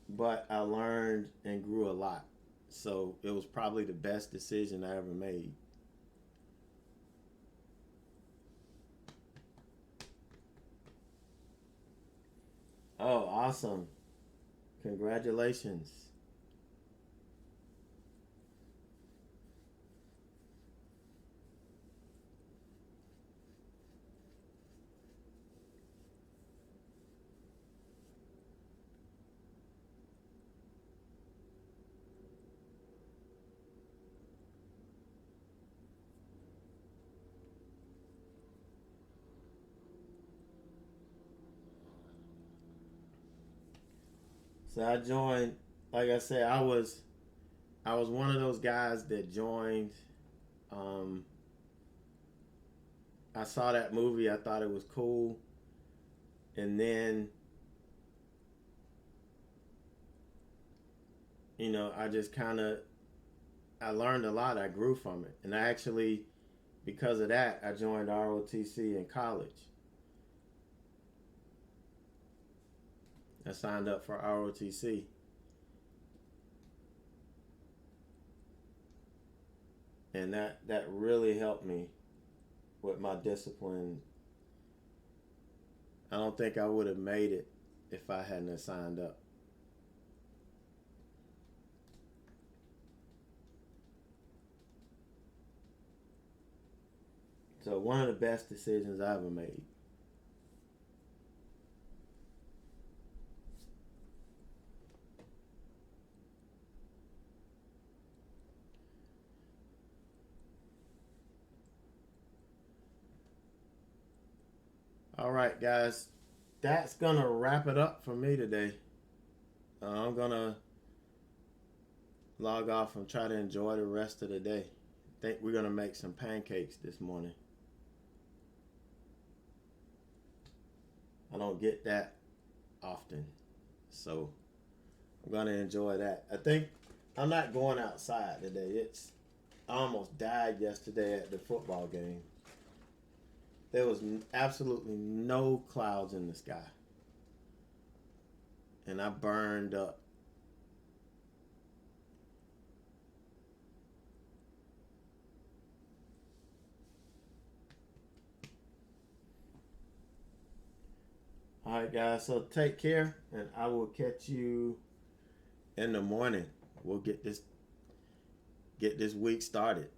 But I learned and grew a lot. So it was probably the best decision I ever made. Oh, awesome. Congratulations. So I joined, like I said, I was one of those guys that joined. Um, I saw that movie. I thought it was cool, and then I just I learned a lot. I grew from it, and I actually, because of that, I joined ROTC in college. I signed up for ROTC. And that really helped me with my discipline. I don't think I would have made it if I hadn't have signed up. So one of the best decisions I ever made. All right, guys, that's gonna wrap it up for me today. I'm gonna log off and try to enjoy the rest of the day. I think we're gonna make some pancakes this morning. I don't get that often, so I'm gonna enjoy that. I think I'm not going outside today. I almost died yesterday at the football game. There was absolutely no clouds in the sky, and I burned up. All right, guys, so take care, and I will catch you in the morning. We'll get this week started.